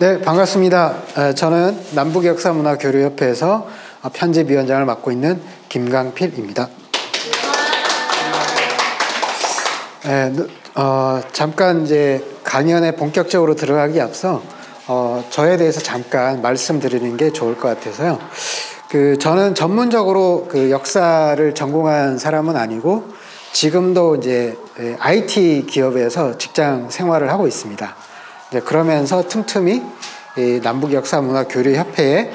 네, 반갑습니다. 저는 남북역사문화교류협회에서 편집위원장을 맡고 있는 김강필입니다. 잠깐 이제 강연에 본격적으로 들어가기 앞서 저에 대해서 잠깐 말씀드리는 게 좋을 것 같아서요. 저는 전문적으로 역사를 전공한 사람은 아니고 지금도 이제 IT 기업에서 직장 생활을 하고 있습니다. 그러면서 틈틈이 남북역사문화교류협회에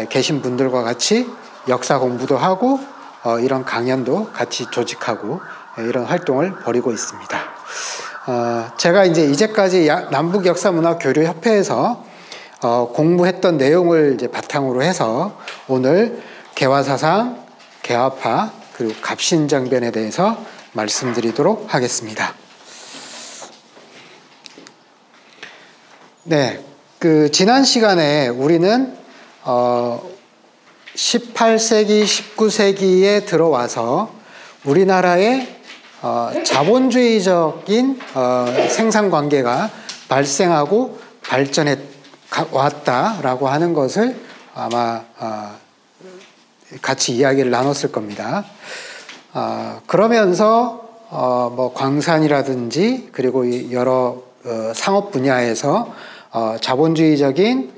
계신 분들과 같이 역사 공부도 하고 이런 강연도 같이 조직하고 이런 활동을 벌이고 있습니다. 제가 이제까지 남북역사문화교류협회에서 공부했던 내용을 이제 바탕으로 해서 오늘 개화사상, 개화파, 그리고 갑신정변에 대해서 말씀드리도록 하겠습니다. 네, 지난 시간에 우리는 18세기, 19세기에 들어와서 우리나라의 자본주의적인 생산관계가 발생하고 발전해 왔다라고 하는 것을 아마 같이 이야기를 나눴을 겁니다. 그러면서 뭐 광산이라든지 그리고 여러 상업 분야에서 자본주의적인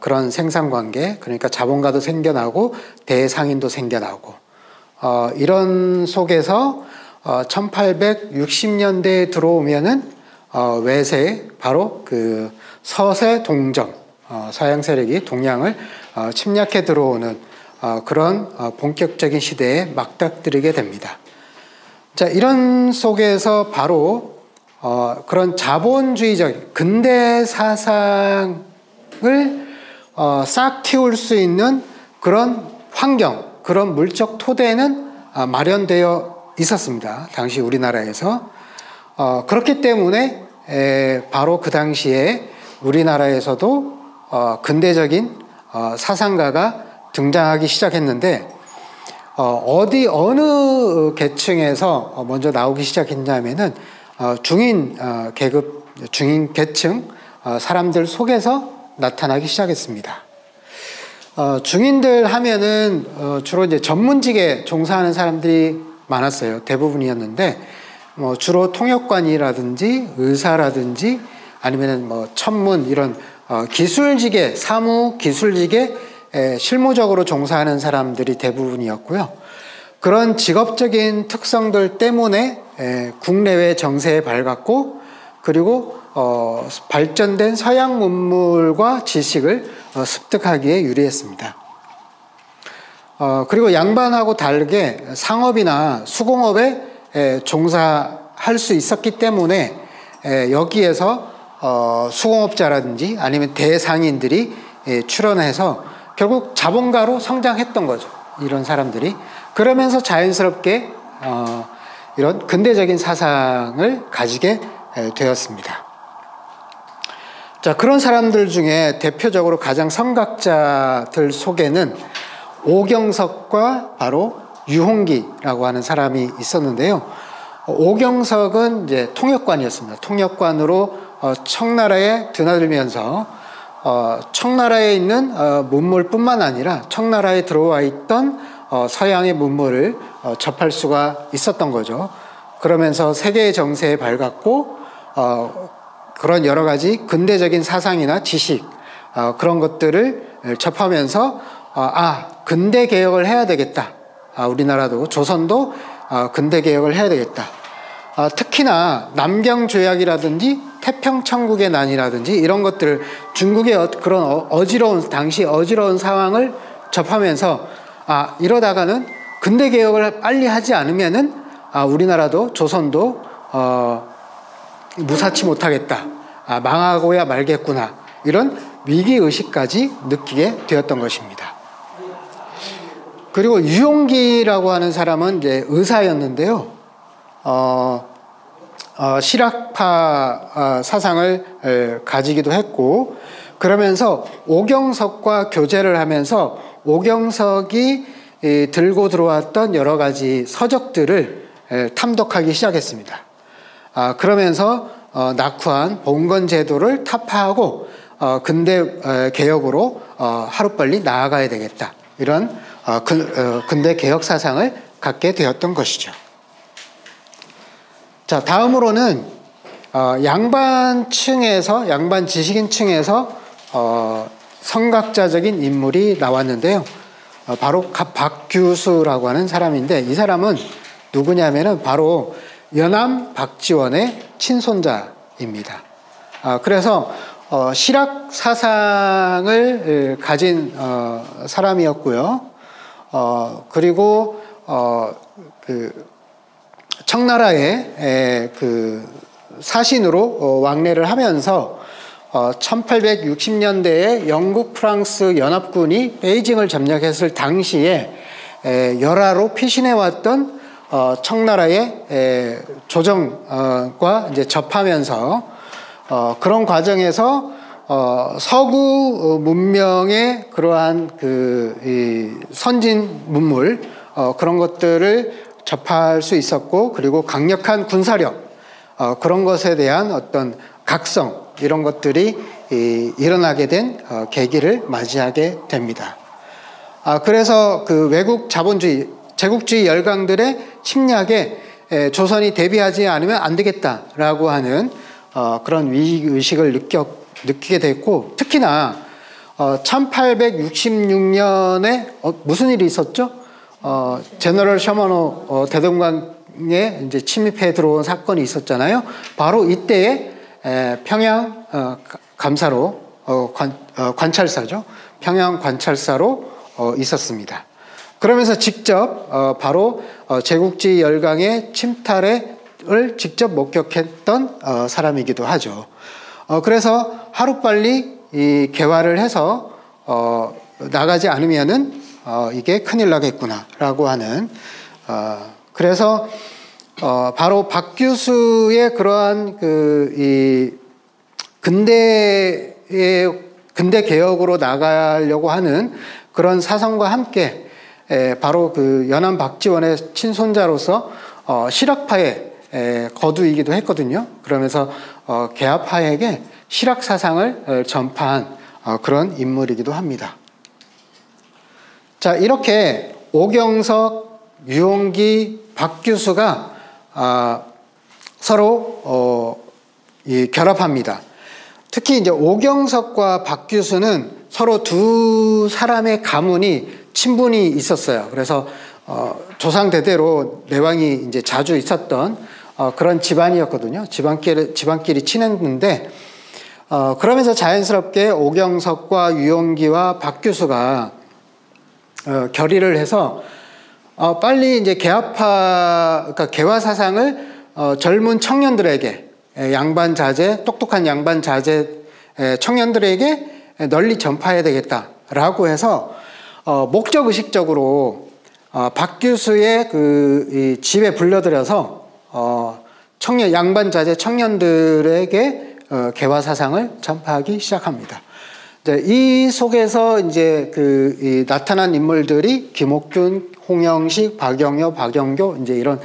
그런 생산관계, 그러니까 자본가도 생겨나고 대상인도 생겨나고 이런 속에서 1860년대에 들어오면은 외세, 바로 서세 동정, 서양 세력이 동양을 침략해 들어오는 그런 본격적인 시대에 맞닥뜨리게 됩니다. 자, 이런 속에서 바로 그런 자본주의적 근대 사상을 싹 틔울 수 있는 그런 환경, 그런 물적 토대는 마련되어 있었습니다. 당시 우리나라에서. 그렇기 때문에 바로 그 당시에 우리나라에서도 근대적인 사상가가 등장하기 시작했는데 어느 계층에서 먼저 나오기 시작했냐면은 중인 계급, 중인 계층 사람들 속에서 나타나기 시작했습니다. 중인들 하면은 주로 이제 전문직에 종사하는 사람들이 많았어요. 대부분이었는데 주로 통역관이라든지 의사라든지 아니면은 천문 이런 기술직에, 사무 기술직에 실무적으로 종사하는 사람들이 대부분이었고요. 그런 직업적인 특성들 때문에 국내외 정세에 밝았고, 그리고 발전된 서양 문물과 지식을 습득하기에 유리했습니다. 그리고 양반하고 다르게 상업이나 수공업에 종사할 수 있었기 때문에 여기에서 수공업자라든지 아니면 대상인들이 출현해서 결국 자본가로 성장했던 거죠. 이런 사람들이. 그러면서 자연스럽게 이런 근대적인 사상을 가지게 되었습니다. 자, 그런 사람들 중에 대표적으로 가장 성각자들 속에는 오경석과 바로 유홍기라고 하는 사람이 있었는데요. 오경석은 이제 통역관이었습니다. 통역관으로 청나라에 드나들면서 청나라에 있는 문물뿐만 아니라 청나라에 들어와 있던 서양의 문물을 접할 수가 있었던 거죠. 그러면서 세계의 정세에 밝았고 그런 여러 가지 근대적인 사상이나 지식 그런 것들을 접하면서 근대 개혁을 해야 되겠다. 우리나라도 조선도 근대 개혁을 해야 되겠다. 특히나 남경조약이라든지 태평천국의 난이라든지 이런 것들을 중국의 그런 당시 어지러운 상황을 접하면서 이러다가는 근대 개혁을 빨리 하지 않으면은 우리나라도 조선도 무사치 못하겠다. 망하고야 말겠구나. 이런 위기의식까지 느끼게 되었던 것입니다. 그리고 유용기라고 하는 사람은 이제 의사였는데요. 실학파 사상을 가지기도 했고, 그러면서 오경석과 교제를 하면서 오경석이 들고 들어왔던 여러 가지 서적들을 탐독하기 시작했습니다. 그러면서 낙후한 봉건 제도를 타파하고 근대 개혁으로 하루빨리 나아가야 되겠다. 이런 근대 개혁 사상을 갖게 되었던 것이죠. 자, 다음으로는 양반 지식인층에서 선각자적인 인물이 나왔는데요. 바로 박규수라고 하는 사람인데, 이 사람은 누구냐면은 바로 연암 박지원의 친손자입니다. 그래서 실학 사상을 가진 사람이었고요. 그리고 그 청나라의 그 사신으로 왕래를 하면서 1860년대에 영국 프랑스 연합군이 베이징을 점령했을 당시에 열화로 피신해왔던 청나라의 조정과 이제 접하면서 그런 과정에서 서구 문명의 그러한 그 선진 문물 그런 것들을 접할 수 있었고, 그리고 강력한 군사력 그런 것에 대한 어떤 각성 이런 것들이 일어나게 된 계기를 맞이하게 됩니다. 그래서 그 외국 자본주의, 제국주의 열강들의 침략에 조선이 대비하지 않으면 안 되겠다라고 하는 그런 위기의식을 느끼게 됐고, 특히나 1866년에 무슨 일이 있었죠? 제너럴 셔먼호 대동강에 이제 침입해 들어온 사건이 있었잖아요. 바로 이때에 평양 감사로 관찰사죠. 평양 관찰사로 있었습니다. 그러면서 직접 바로 제국주의 열강의 침탈을 직접 목격했던 사람이기도 하죠. 그래서 하루빨리 이 개화를 해서 나가지 않으면은 이게 큰일 나겠구나라고 하는 그래서 바로 박규수의 그러한 이 근대 개혁으로 나가려고 하는 그런 사상과 함께 바로 그 연암 박지원의 친손자로서 실학파의 거두이기도 했거든요. 그러면서 개화파에게 실학 사상을 전파한 그런 인물이기도 합니다. 자, 이렇게 오경석, 유홍기, 박규수가 서로 결합합니다. 특히 이제 오경석과 박규수는 서로 두 사람의 가문이 친분이 있었어요. 그래서 조상 대대로 내왕이 이제 자주 있었던 그런 집안이었거든요. 집안끼리 친했는데 그러면서 자연스럽게 오경석과 유홍기와 박규수가 결의를 해서 빨리 이제 그러니까 개화 사상을 젊은 청년들에게 똑똑한 양반 자제 청년들에게 널리 전파해야 되겠다라고 해서 목적 의식적으로 박규수의 이 집에 불러들여서 양반 자제 청년들에게 개화 사상을 전파하기 시작합니다. 이 속에서 이제 나타난 인물들이 김옥균, 홍영식, 박영효, 박영교 이제 이런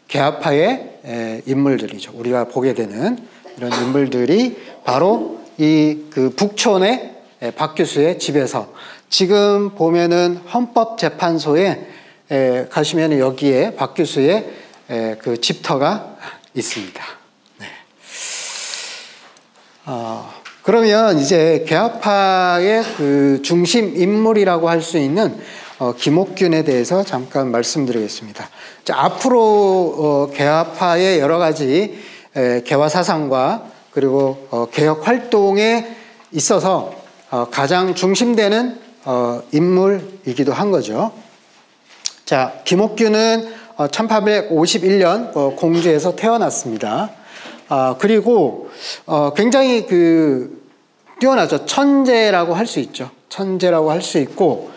개화파의 인물들이죠. 우리가 보게 되는 이런 인물들이 바로 이 북촌의 박규수의 집에서 지금 보면은 헌법재판소에 가시면 여기에 박규수의 그 집터가 있습니다. 네. 그러면 이제 개화파의 그 중심 인물이라고 할 수 있는 김옥균에 대해서 잠깐 말씀드리겠습니다. 자, 앞으로 개화파의 여러 가지 개화 사상과 그리고 개혁 활동에 있어서 가장 중심되는 인물이기도 한 거죠. 자, 김옥균은 1851년 공주에서 태어났습니다. 그리고 굉장히 뛰어나죠. 천재라고 할 수 있죠. 천재라고 할 수 있고,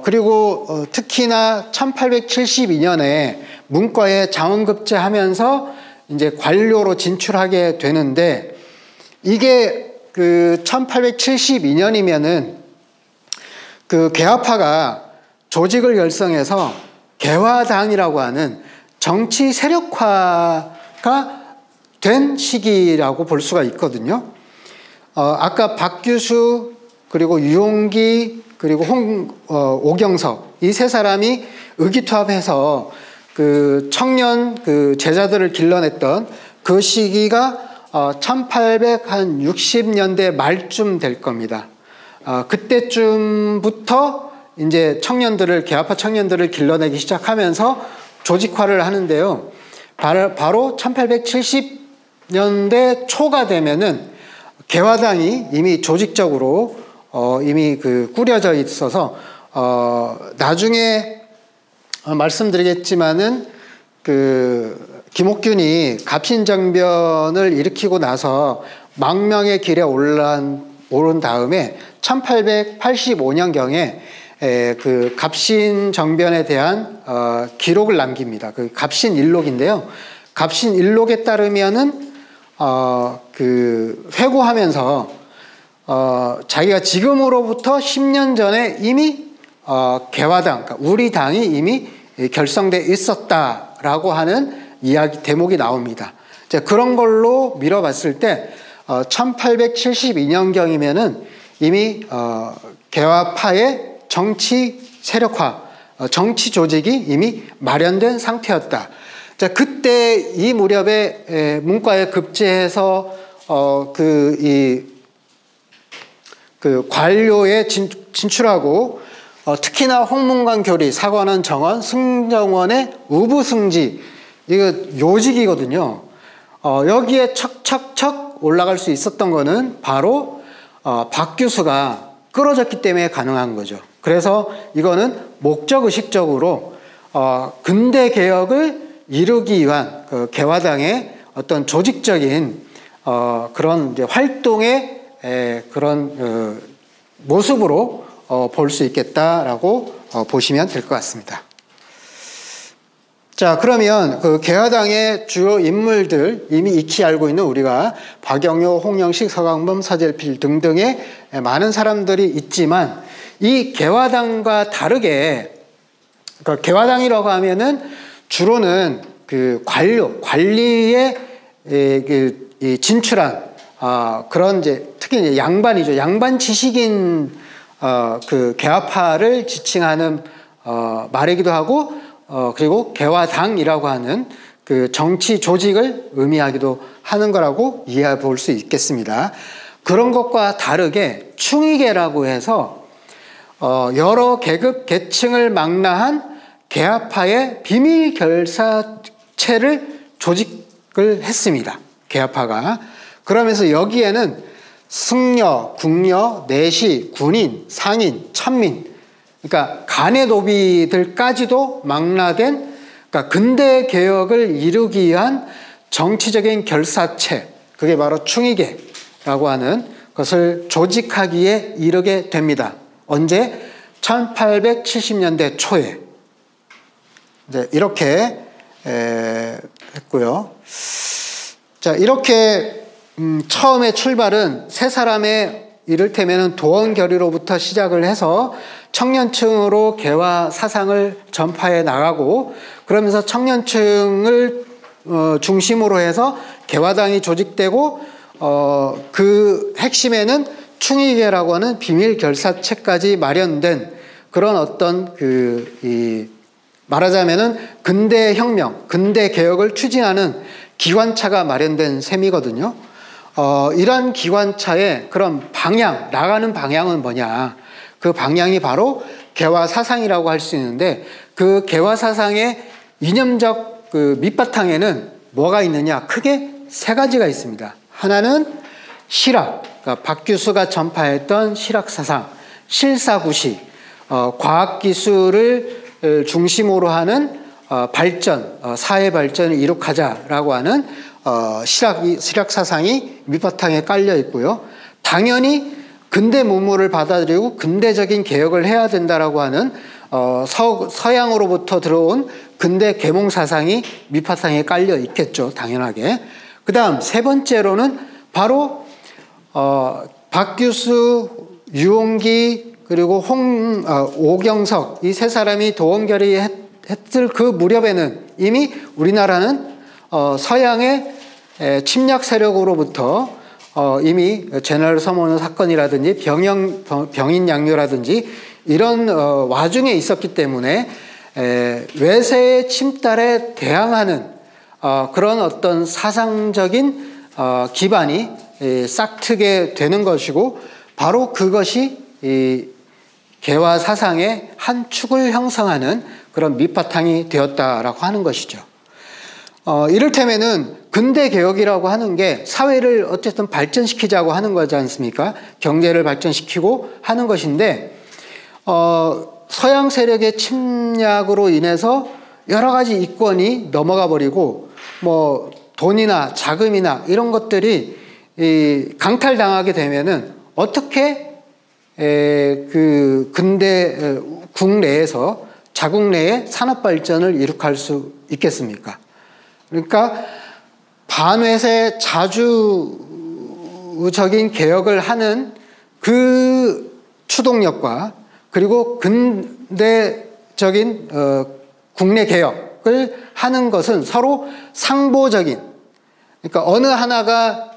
그리고 특히나 1872년에 문과에 장원급제하면서 이제 관료로 진출하게 되는데, 이게 1872년이면은 개화파가 조직을 결성해서 개화당이라고 하는 정치 세력화가 된 시기라고 볼 수가 있거든요. 아까 박규수 그리고 유용기 그리고 오경석 이 세 사람이 의기투합해서 그 청년 그 제자들을 길러냈던 그 시기가 1860년대 말쯤 될 겁니다. 그때쯤부터 이제 개화파 청년들을 길러내기 시작하면서 조직화를 하는데요. 바로 1870년대 초가 되면은 개화당이 이미 조직적으로 이미 꾸려져 있어서 나중에 말씀드리겠지만은 김옥균이 갑신정변을 일으키고 나서 망명의 길에 오른 다음에 1885년경에 그 갑신정변에 대한 기록을 남깁니다. 그 갑신일록인데요. 갑신일록에 따르면은 회고하면서 자기가 지금으로부터 10년 전에 이미 개화당, 그러니까 우리 당이 이미 결성돼 있었다라고 하는 이야기 대목이 나옵니다. 그런 걸로 미뤄봤을 때 1872년경이면은 이미 개화파의 정치 세력화, 정치 조직이 이미 마련된 상태였다. 그때 이 무렵에 문과에 급제해서 관료에 진출하고 특히나 홍문관 교리, 사관원 정원, 승정원의 우부승지 이거 요직이거든요. 여기에 척척척 올라갈 수 있었던 거는 바로 박규수가 끌어졌기 때문에 가능한 거죠. 그래서 이거는 목적의식적으로 근대 개혁을 이루기 위한 개화당의 어떤 조직적인 그런 이제 활동의 그런 모습으로 볼 수 있겠다라고 보시면 될 것 같습니다. 자, 그러면 개화당의 주요 인물들 이미 익히 알고 있는 우리가 박영효, 홍영식, 서강범, 서jel필 등등의 많은 사람들이 있지만 이 개화당과 다르게 개화당이라고 하면은 주로는 관리에 진출한 그런 특히 이제 양반이죠. 양반 지식인 개화파를 지칭하는 말이기도 하고 그리고 개화당이라고 하는 그 정치 조직을 의미하기도 하는 거라고 이해해 볼 수 있겠습니다. 그런 것과 다르게 충의계라고 해서 여러 계급 계층을 망라한 개화파의 비밀 결사체를 조직을 했습니다. 개화파가. 그러면서 여기에는 승려, 궁려, 내시, 군인, 상인, 천민, 그러니까 간의 노비들까지도 망라된, 그러니까 근대 개혁을 이루기 위한 정치적인 결사체, 그게 바로 충의계라고 하는 것을 조직하기에 이르게 됩니다. 언제? 1870년대 초에. 네, 이렇게 했고요. 자, 이렇게 처음에 출발은 세 사람의 이를테면 도원결의로부터 시작을 해서 청년층으로 개화 사상을 전파해 나가고, 그러면서 청년층을 중심으로 해서 개화당이 조직되고, 그 핵심에는 충의계라고 하는 비밀 결사체까지 마련된 그런 어떤 말하자면은 근대 혁명, 근대 개혁을 추진하는 기관차가 마련된 셈이거든요. 이런 기관차의 그런 방향, 나가는 방향은 뭐냐? 그 방향이 바로 개화 사상이라고 할 수 있는데, 그 개화 사상의 이념적 밑바탕에는 뭐가 있느냐? 크게 세 가지가 있습니다. 하나는 실학, 그러니까 박규수가 전파했던 실학 사상, 실사구시, 과학기술을 중심으로 하는 발전, 사회 발전을 이룩하자라고 하는 실학 사상이 밑바탕에 깔려 있고요. 당연히 근대 문물을 받아들이고 근대적인 개혁을 해야 된다라고 하는 서양으로부터 들어온 근대 계몽 사상이 밑바탕에 깔려 있겠죠, 당연하게. 그다음 세 번째로는 바로 박규수, 유홍기 그리고 오경석 이 세 사람이 도원결의했을 그 무렵에는 이미 우리나라는 서양의 침략 세력으로부터 이미 제너럴 서머너 사건이라든지 병인 양요라든지 이런 와중에 있었기 때문에 외세의 침탈에 대항하는 그런 어떤 사상적인 기반이 싹트게 되는 것이고, 바로 그것이 이 개화 사상의 한 축을 형성하는 그런 밑바탕이 되었다라고 하는 것이죠. 이를테면은 근대 개혁이라고 하는 게 사회를 어쨌든 발전시키자고 하는 거지 않습니까? 경제를 발전시키고 하는 것인데, 서양 세력의 침략으로 인해서 여러 가지 이권이 넘어가 버리고, 뭐 돈이나 자금이나 이런 것들이 강탈당하게 되면은 어떻게 그 근대 국내에서 자국 내에 산업 발전을 이룩할 수 있겠습니까? 그러니까 반외세 자주적인 개혁을 하는 그 추동력과 그리고 근대적인 국내 개혁을 하는 것은 서로 상보적인, 그러니까 어느 하나가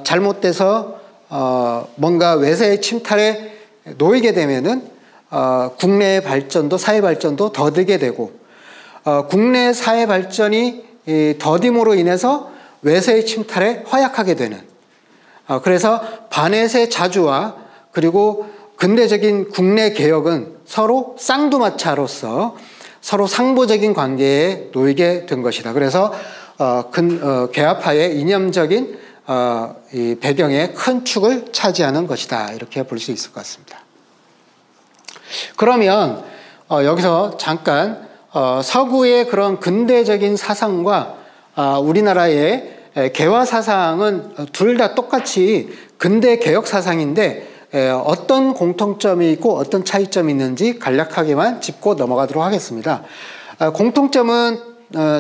잘못돼서 뭔가 외세의 침탈에 놓이게 되면은 국내의 발전도 사회 발전도 더디게 되고, 국내 사회 발전이 더딤으로 인해서 외세의 침탈에 허약하게 되는, 그래서 반외세 자주와 그리고 근대적인 국내 개혁은 서로 쌍두마차로서 서로 상보적인 관계에 놓이게 된 것이다. 그래서 개화파의 이념적인 이 배경의 큰 축을 차지하는 것이다, 이렇게 볼 수 있을 것 같습니다. 그러면 여기서 잠깐 서구의 그런 근대적인 사상과 우리나라의 개화 사상은 둘 다 똑같이 근대 개혁 사상인데 어떤 공통점이 있고 어떤 차이점이 있는지 간략하게만 짚고 넘어가도록 하겠습니다. 공통점은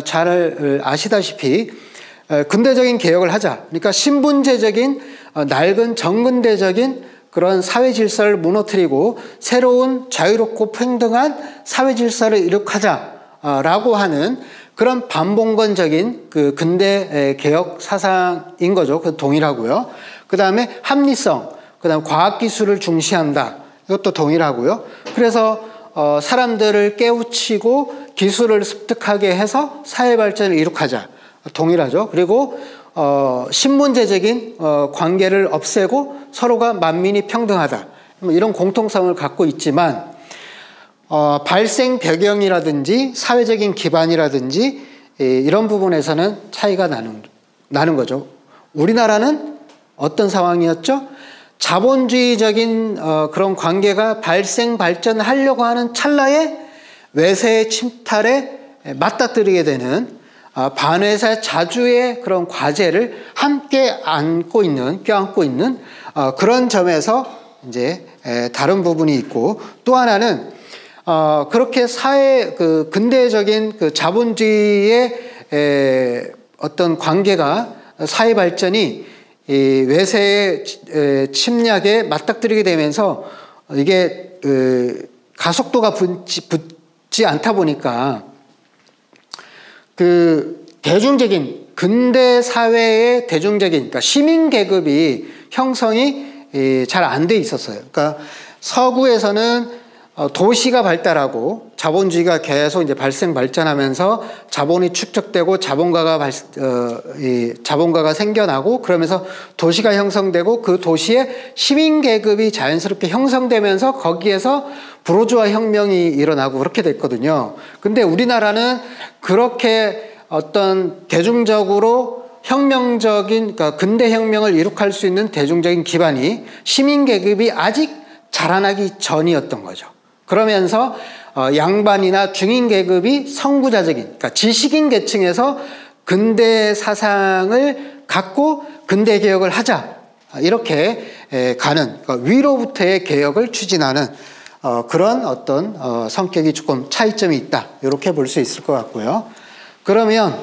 잘 아시다시피 근대적인 개혁을 하자, 그러니까 신분제적인 낡은 정근대적인 그런 사회 질서를 무너뜨리고 새로운 자유롭고 평등한 사회 질서를 이룩하자라고 하는 그런 반봉건적인 그 근대 개혁 사상인 거죠. 그 동일하고요. 그 다음에 합리성, 그 다음 과학기술을 중시한다. 이것도 동일하고요. 그래서 사람들을 깨우치고 기술을 습득하게 해서 사회 발전을 이룩하자. 동일하죠. 그리고 신분제적인 관계를 없애고 서로가 만민이 평등하다. 이런 공통성을 갖고 있지만 발생 배경이라든지 사회적인 기반이라든지 이런 부분에서는 차이가 나는 거죠. 우리나라는 어떤 상황이었죠? 자본주의적인 그런 관계가 발전하려고 하는 찰나에 외세의 침탈에 맞닥뜨리게 되는 반외세 자주의 그런 과제를 함께 껴안고 있는 그런 점에서 이제 다른 부분이 있고, 또 하나는 그렇게 그 근대적인 그 자본주의의 어떤 관계가 사회 발전이 이 외세의 침략에 맞닥뜨리게 되면서 이게 가속도가 붙지 않다 보니까 그 대중적인 근대 사회의 대중적인, 그러니까 시민 계급이 형성이 잘 안 돼 있었어요. 그러니까 서구에서는 도시가 발달하고 자본주의가 계속 이제 발전하면서 자본이 축적되고 자본가가 생겨나고, 그러면서 도시가 형성되고 그 도시에 시민 계급이 자연스럽게 형성되면서 거기에서 부르주아 혁명이 일어나고 그렇게 됐거든요. 근데 우리나라는 그렇게 어떤 대중적으로 혁명적인, 그러니까 근대 혁명을 이룩할 수 있는 대중적인 기반이 시민 계급이 아직 자라나기 전이었던 거죠. 그러면서 양반이나 중인 계급이 선구자적인, 그러니까 지식인 계층에서 근대 사상을 갖고 근대 개혁을 하자, 이렇게 가는, 그러니까 위로부터의 개혁을 추진하는 그런 어떤 성격이 조금 차이점이 있다, 이렇게 볼 수 있을 것 같고요. 그러면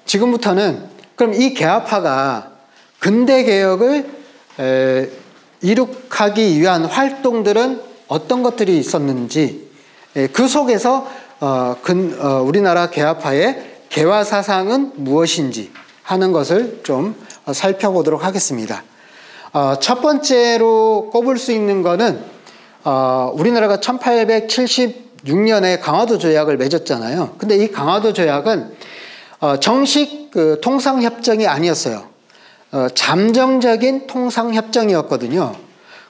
지금부터는 그럼 이 개화파가 근대 개혁을 이룩하기 위한 활동들은 어떤 것들이 있었는지, 그 속에서 우리나라 개화파의 개화 사상은 무엇인지 하는 것을 좀 살펴보도록 하겠습니다. 첫 번째로 꼽을 수 있는 거는 우리나라가 1876년에 강화도 조약을 맺었잖아요. 근데 이 강화도 조약은 정식 그 통상협정이 아니었어요. 잠정적인 통상협정이었거든요.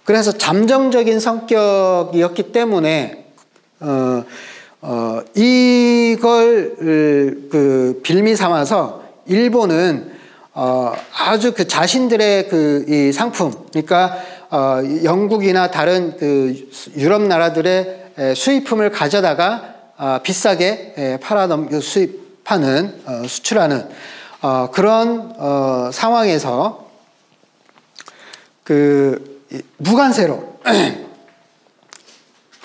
그래서 잠정적인 성격이었기 때문에 이걸 그 빌미 삼아서 일본은 아주 그 자신들의 그 이 상품, 그러니까 영국이나 다른 그 유럽 나라들의 수입품을 가져다가 비싸게 수입하는 수출하는 그런 상황에서 그 무관세로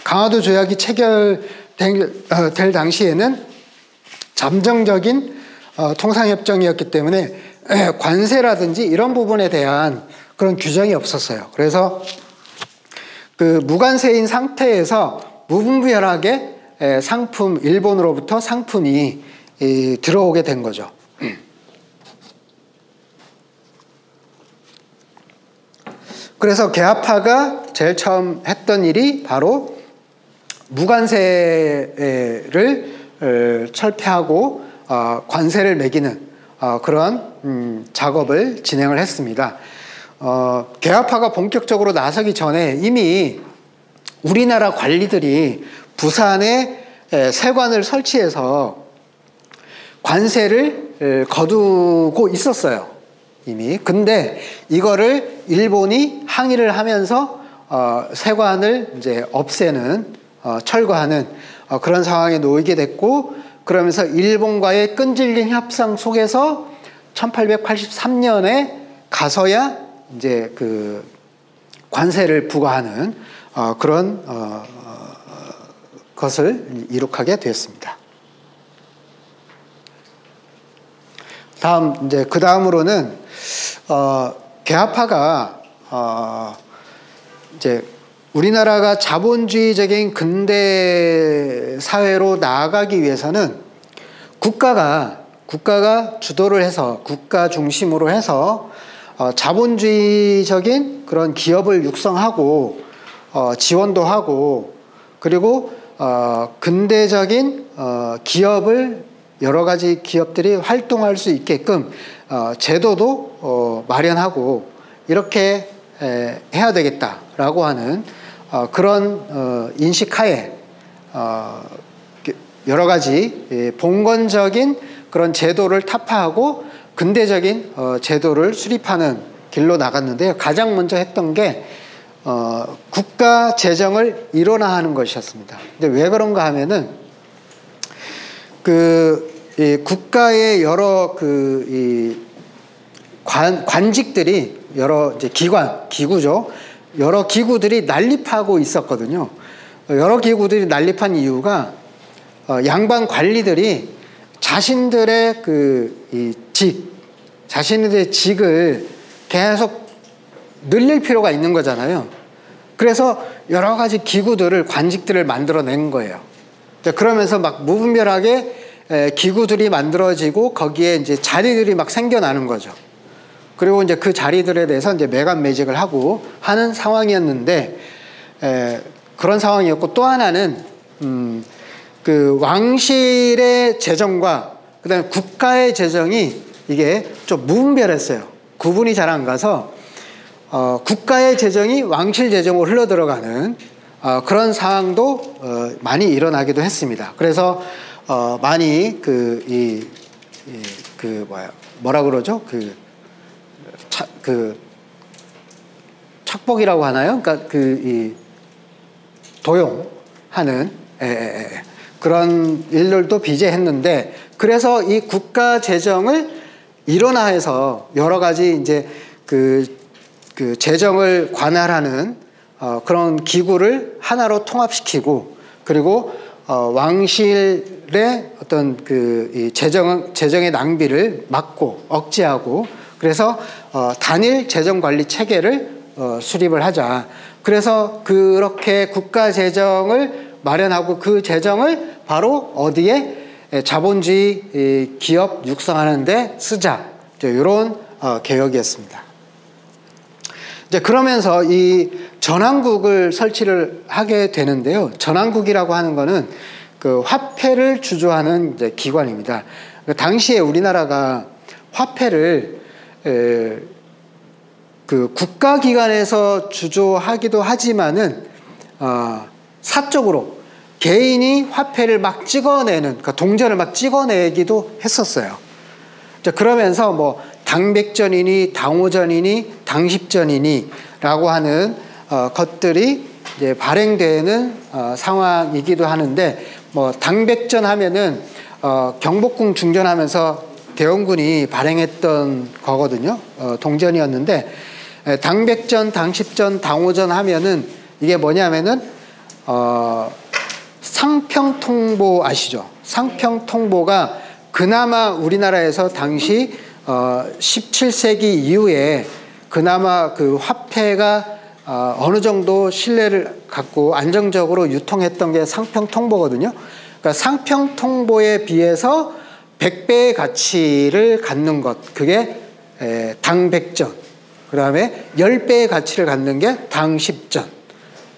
강화도 조약이 체결될 당시에는 잠정적인 통상협정이었기 때문에 관세라든지 이런 부분에 대한 그런 규정이 없었어요. 그래서 그 무관세인 상태에서 무분별하게 상품, 일본으로부터 상품이 들어오게 된 거죠. 그래서 개화파가 제일 처음 했던 일이 바로 무관세를 철폐하고 관세를 매기는 그런 작업을 진행을 했습니다. 개화파가 본격적으로 나서기 전에 이미 우리나라 관리들이 부산에 세관을 설치해서 관세를 거두고 있었어요. 이미. 근데 이거를 일본이 항의를 하면서 세관을 이제 없애는 철거하는 그런 상황에 놓이게 됐고, 그러면서 일본과의 끈질긴 협상 속에서 1883년에 가서야 이제 그 관세를 부과하는 그런 것을 이룩하게 되었습니다. 다음 이제 그 다음으로는 개화파가 이제 우리나라가 자본주의적인 근대 사회로 나아가기 위해서는 국가가 주도를 해서 국가 중심으로 해서 자본주의적인 그런 기업을 육성하고 지원도 하고, 그리고 근대적인 기업을 여러 가지 기업들이 활동할 수 있게끔 제도도 마련하고 이렇게 해야 되겠다라고 하는 그런 인식하에 여러 가지 봉건적인 그런 제도를 타파하고 근대적인 제도를 수립하는 길로 나갔는데요. 가장 먼저 했던 게 국가 재정을 일원화하는 것이었습니다. 근데 왜 그런가 하면은 이 국가의 여러 관직들이 여러 이제 기구죠. 여러 기구들이 난립하고 있었거든요. 여러 기구들이 난립한 이유가 양반 관리들이 자신들의 자신들의 직을 계속 늘릴 필요가 있는 거잖아요. 그래서 여러 가지 기구들을, 관직들을 만들어낸 거예요. 그러면서 막 무분별하게 기구들이 만들어지고 거기에 이제 자리들이 막 생겨나는 거죠. 그리고 이제 그 자리들에 대해서 이제 매간매직을 하고 하는 상황이었는데, 그런 상황이었고, 또 하나는 그 왕실의 재정과 그다음에 국가의 재정이 이게 좀 무분별했어요. 구분이 잘 안 가서 국가의 재정이 왕실 재정으로 흘러 들어가는 그런 상황도 많이 일어나기도 했습니다. 그래서 많이 뭐라 그러죠? 착복이라고 하나요? 그러니까 도용하는 그런 일들도 비제했는데, 그래서 이 국가 재정을 일원화해서 여러 가지 이제 그 재정을 관할하는 그런 기구를 하나로 통합시키고, 그리고 왕실의 어떤 이 재정의 낭비를 막고 억제하고, 그래서 단일 재정 관리 체계를 수립을 하자. 그래서 그렇게 국가 재정을 마련하고 그 재정을 바로 어디에 자본주의 기업 육성하는 데 쓰자. 이런 개혁이었습니다. 이제 그러면서 이 전환국을 설치를 하게 되는데요. 전환국이라고 하는 거는 그 화폐를 주조하는 이제 기관입니다. 당시에 우리나라가 화폐를 그 국가기관에서 주조하기도 하지만은 사적으로 개인이 화폐를 막 찍어내는, 그러니까 동전을 막 찍어내기도 했었어요. 자, 그러면서 뭐 당백전이니 당오전이니 당십전이니라고 하는 것들이 이제 발행되는 상황이기도 하는데, 뭐 당백전 하면은 경복궁 중전하면서 대원군이 발행했던 거거든요. 동전이었는데, 당백전, 당십전, 당오전 하면은 이게 뭐냐면은 상평통보 아시죠? 상평통보가 그나마 우리나라에서 당시 17세기 이후에 그나마 그 화폐가 어느 정도 신뢰를 갖고 안정적으로 유통했던 게 상평통보거든요. 그러니까 상평통보에 비해서 100배의 가치를 갖는 것, 그게 당백전. 그 다음에 10배의 가치를 갖는 게 당십전.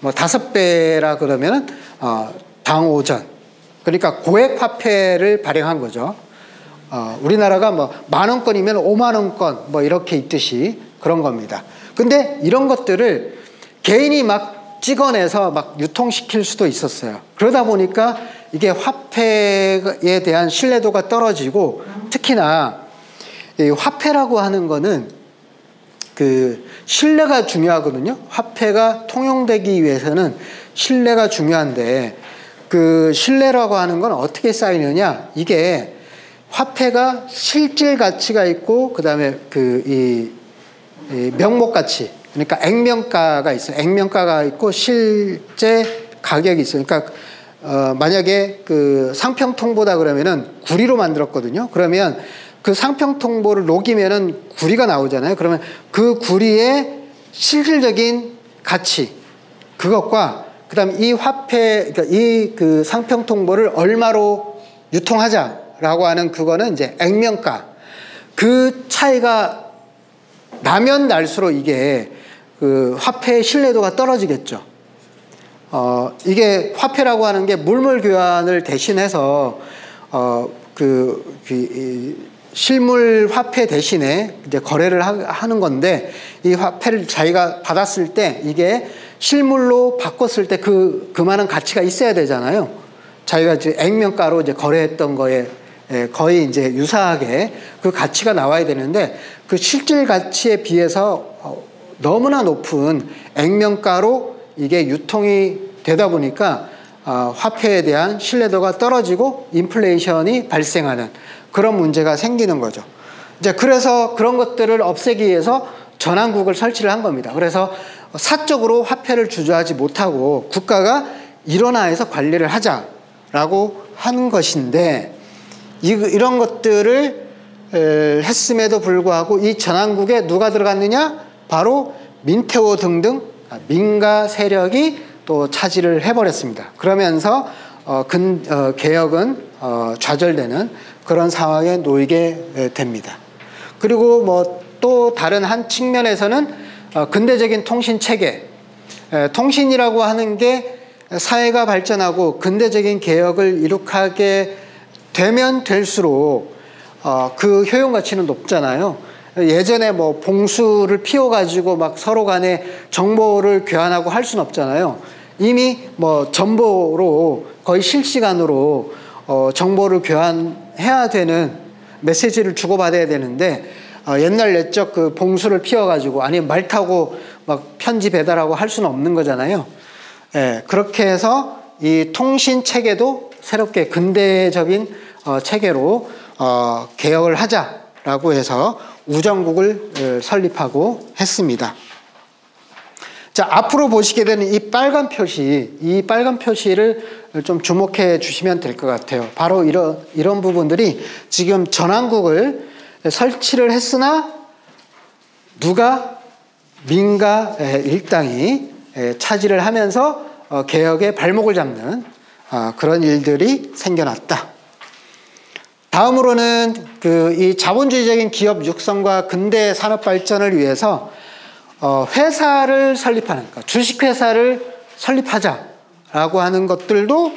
뭐 5배라 그러면은 당오전. 그러니까 고액 화폐를 발행한 거죠. 우리나라가 뭐 10,000건이면 50,000건 뭐 이렇게 있듯이 그런 겁니다. 근데 이런 것들을 개인이 막 찍어내서 막 유통시킬 수도 있었어요. 그러다 보니까 이게 화폐에 대한 신뢰도가 떨어지고, 특히나 이 화폐라고 하는 거는 그 신뢰가 중요하거든요. 화폐가 통용되기 위해서는 신뢰가 중요한데, 그 신뢰라고 하는 건 어떻게 쌓이느냐, 이게 화폐가 실질 가치가 있고, 그 다음에 이 명목 가치, 그러니까 액면가가 있어요. 액면가가 있고 실제 가격이 있어요. 그러니까 만약에 그 상평통보다 그러면은 구리로 만들었거든요. 그러면 그 상평통보를 녹이면은 구리가 나오잖아요. 그러면 그 구리의 실질적인 가치, 그것과 그다음 이 화폐, 그러니까 이 그 상평통보를 얼마로 유통하자라고 하는 그거는 이제 액면가. 그 차이가 나면 날수록 이게 그 화폐의 신뢰도가 떨어지겠죠. 이게 화폐라고 하는 게 물물 교환을 대신해서 실물 화폐 대신에 이제 거래를 하는 건데, 이 화폐를 자기가 받았을 때 이게 실물로 바꿨을 때 그만한 가치가 있어야 되잖아요. 자기가 이제 액면가로 이제 거래했던 거에 거의 이제 유사하게 그 가치가 나와야 되는데, 그 실질 가치에 비해서 너무나 높은 액면가로 이게 유통이 되다 보니까 화폐에 대한 신뢰도가 떨어지고 인플레이션이 발생하는 그런 문제가 생기는 거죠. 이제 그래서 그런 것들을 없애기 위해서 전환국을 설치를 한 겁니다. 그래서 사적으로 화폐를 주저하지 못하고 국가가 일원화해서 관리를 하자라고 하는 것인데, 이런 것들을 했음에도 불구하고 이 전환국에 누가 들어갔느냐? 바로 민태호 등등 민가 세력이 또 차지를 해버렸습니다. 그러면서 개혁은 좌절되는 그런 상황에 놓이게 됩니다. 그리고 뭐 또 다른 한 측면에서는 근대적인 통신 체계, 통신이라고 하는 게 사회가 발전하고 근대적인 개혁을 이룩하게 되면 될수록 그 효용 가치는 높잖아요. 예전에 뭐 봉수를 피워가지고 막 서로 간에 정보를 교환하고 할 수는 없잖아요. 이미 뭐 전보로 거의 실시간으로 정보를 교환해야 되는, 메시지를 주고받아야 되는데, 옛날 옛적 그 봉수를 피워가지고 아니면 말 타고 막 편지 배달하고 할 수는 없는 거잖아요. 그렇게 해서 이 통신 체계도 새롭게 근대적인 체계로 개혁을 하자라고 해서 우정국을 설립하고 했습니다. 자, 앞으로 보시게 되는 이 빨간 표시를 좀 주목해 주시면 될 것 같아요. 바로 이런 부분들이 지금 전환국을 설치를 했으나 누가 민가 일당이 차지를 하면서 개혁의 발목을 잡는 그런 일들이 생겨났다. 다음으로는 이 자본주의적인 기업 육성과 근대 산업 발전을 위해서 회사를 설립하는, 그러니까 주식회사를 설립하자라고 하는 것들도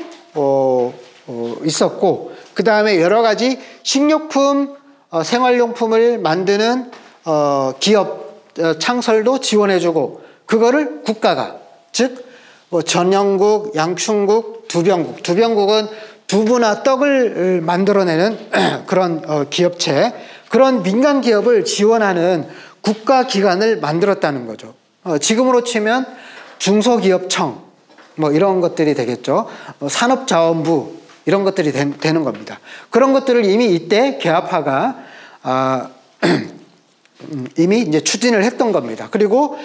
있었고, 그 다음에 여러 가지 식료품, 생활용품을 만드는 기업 창설도 지원해주고, 그거를 국가가, 즉 전영국, 양충국, 두병국은 두부나 떡을 만들어내는 그런 기업체, 그런 민간 기업을 지원하는 국가기관을 만들었다는 거죠. 지금으로 치면 중소기업청 뭐 이런 것들이 되겠죠. 산업자원부 이런 것들이 되는 겁니다. 그런 것들을 이미 이때 개합화가 이미 이제 추진을 했던 겁니다. 그리고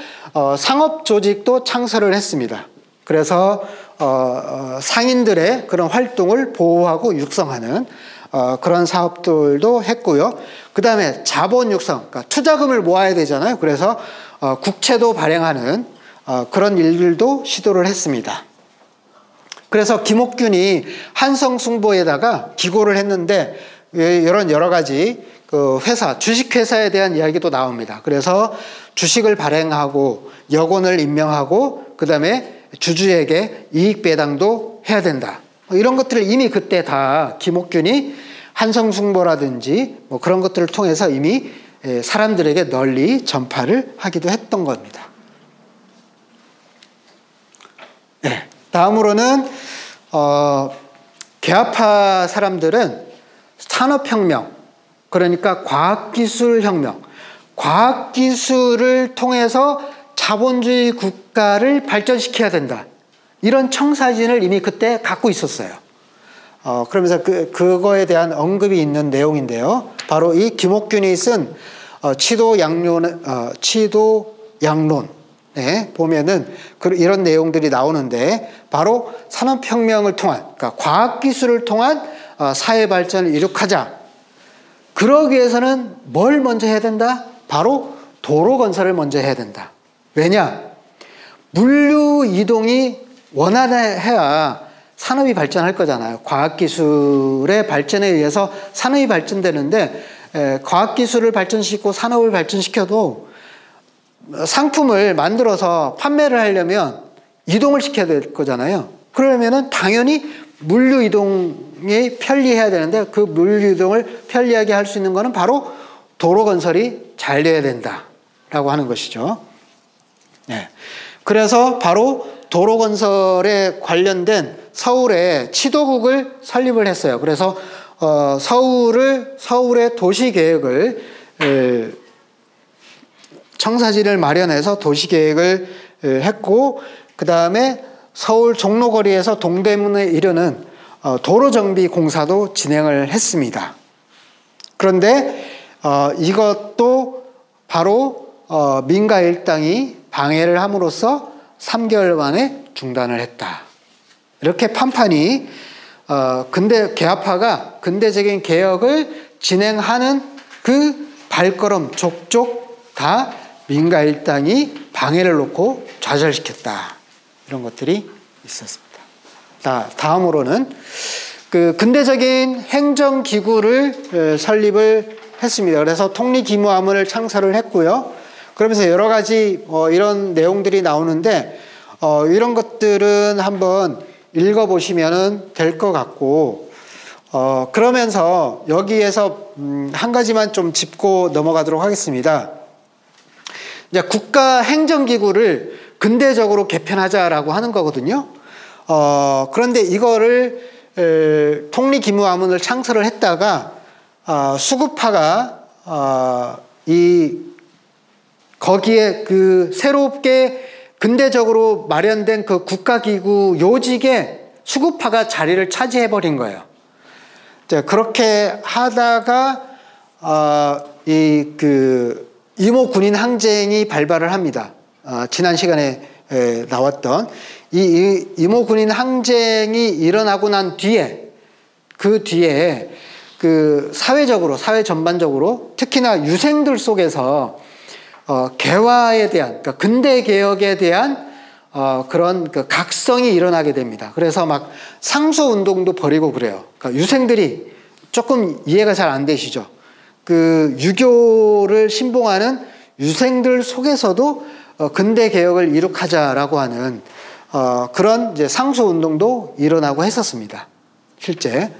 상업조직도 창설을 했습니다. 그래서 상인들의 그런 활동을 보호하고 육성하는 그런 사업들도 했고요. 그 다음에 자본 육성, 그러니까 투자금을 모아야 되잖아요. 그래서 국채도 발행하는 그런 일들도 시도를 했습니다. 그래서 김옥균이 한성숭보에다가 기고를 했는데 이런 여러 가지 그 회사, 주식회사에 대한 이야기도 나옵니다. 그래서 주식을 발행하고 여권을 임명하고 그 다음에 주주에게 이익 배당도 해야 된다. 이런 것들을 이미 그때 다 김옥균이 한성숭보라든지 뭐 그런 것들을 통해서 이미 사람들에게 널리 전파를 하기도 했던 겁니다. 네. 다음으로는 개화파 사람들은 산업혁명, 그러니까 과학기술혁명, 과학기술을 통해서 자본주의 국가를 발전시켜야 된다. 이런 청사진을 이미 그때 갖고 있었어요. 그러면서 그거에 대한 언급이 있는 내용인데요. 바로 이 김옥균이 쓴 치도양론에 보면은 이런 내용들이 나오는데, 바로 산업혁명을 통한, 그러니까 과학기술을 통한 사회 발전을 이룩하자. 그러기 위해서는 뭘 먼저 해야 된다? 바로 도로 건설을 먼저 해야 된다. 왜냐? 물류 이동이 원활해야 산업이 발전할 거잖아요. 과학기술의 발전에 의해서 산업이 발전되는데, 과학기술을 발전시키고 산업을 발전시켜도 상품을 만들어서 판매를 하려면 이동을 시켜야 될 거잖아요. 그러면은 당연히 물류 이동이 편리해야 되는데, 그 물류 이동을 편리하게 할 수 있는 것은 바로 도로 건설이 잘 돼야 된다라고 하는 것이죠. 네. 그래서 바로 도로 건설에 관련된 서울에 치도국을 설립을 했어요. 그래서 서울의 도시 계획을 청사진을 마련해서 도시 계획을 했고, 그 다음에 서울 종로거리에서 동대문에 이르는 도로 정비 공사도 진행을 했습니다. 그런데 이것도 바로 민가 일당이 방해를 함으로써 3개월 만에 중단을 했다. 이렇게 판판이 개화파가 근대적인 개혁을 진행하는 그 발걸음 족족 다 민가 일당이 방해를 놓고 좌절시켰다. 이런 것들이 있었습니다. 다음으로는 그 근대적인 행정기구를 설립을 했습니다. 그래서 통리기무화문을 창설을 했고요. 그러면서 여러 가지 이런 내용들이 나오는데, 이런 것들은 한번 읽어보시면 될 것 같고, 그러면서 여기에서 한 가지만 좀 짚고 넘어가도록 하겠습니다. 이제 국가 행정기구를 근대적으로 개편하자라고 하는 거거든요. 그런데 이거를 통리기무화문을 창설을 했다가 수구파가 거기에 그 새롭게 근대적으로 마련된 그 국가기구 요직에 수구파가 자리를 차지해버린 거예요. 그렇게 하다가 이모 군인 항쟁이 발발을 합니다. 지난 시간에 나왔던 이 이모 군인 항쟁이 일어나고 난 뒤에, 그 뒤에 그 사회 전반적으로 특히나 유생들 속에서 개화에 대한, 그러니까 근대 개혁에 대한 그런 그 각성이 일어나게 됩니다. 그래서 막 상소 운동도 벌이고 그래요. 그러니까 유생들이 조금 이해가 잘 안 되시죠? 그 유교를 신봉하는 유생들 속에서도 근대 개혁을 이룩하자라고 하는 그런 이제 상소 운동도 일어나고 했었습니다. 실제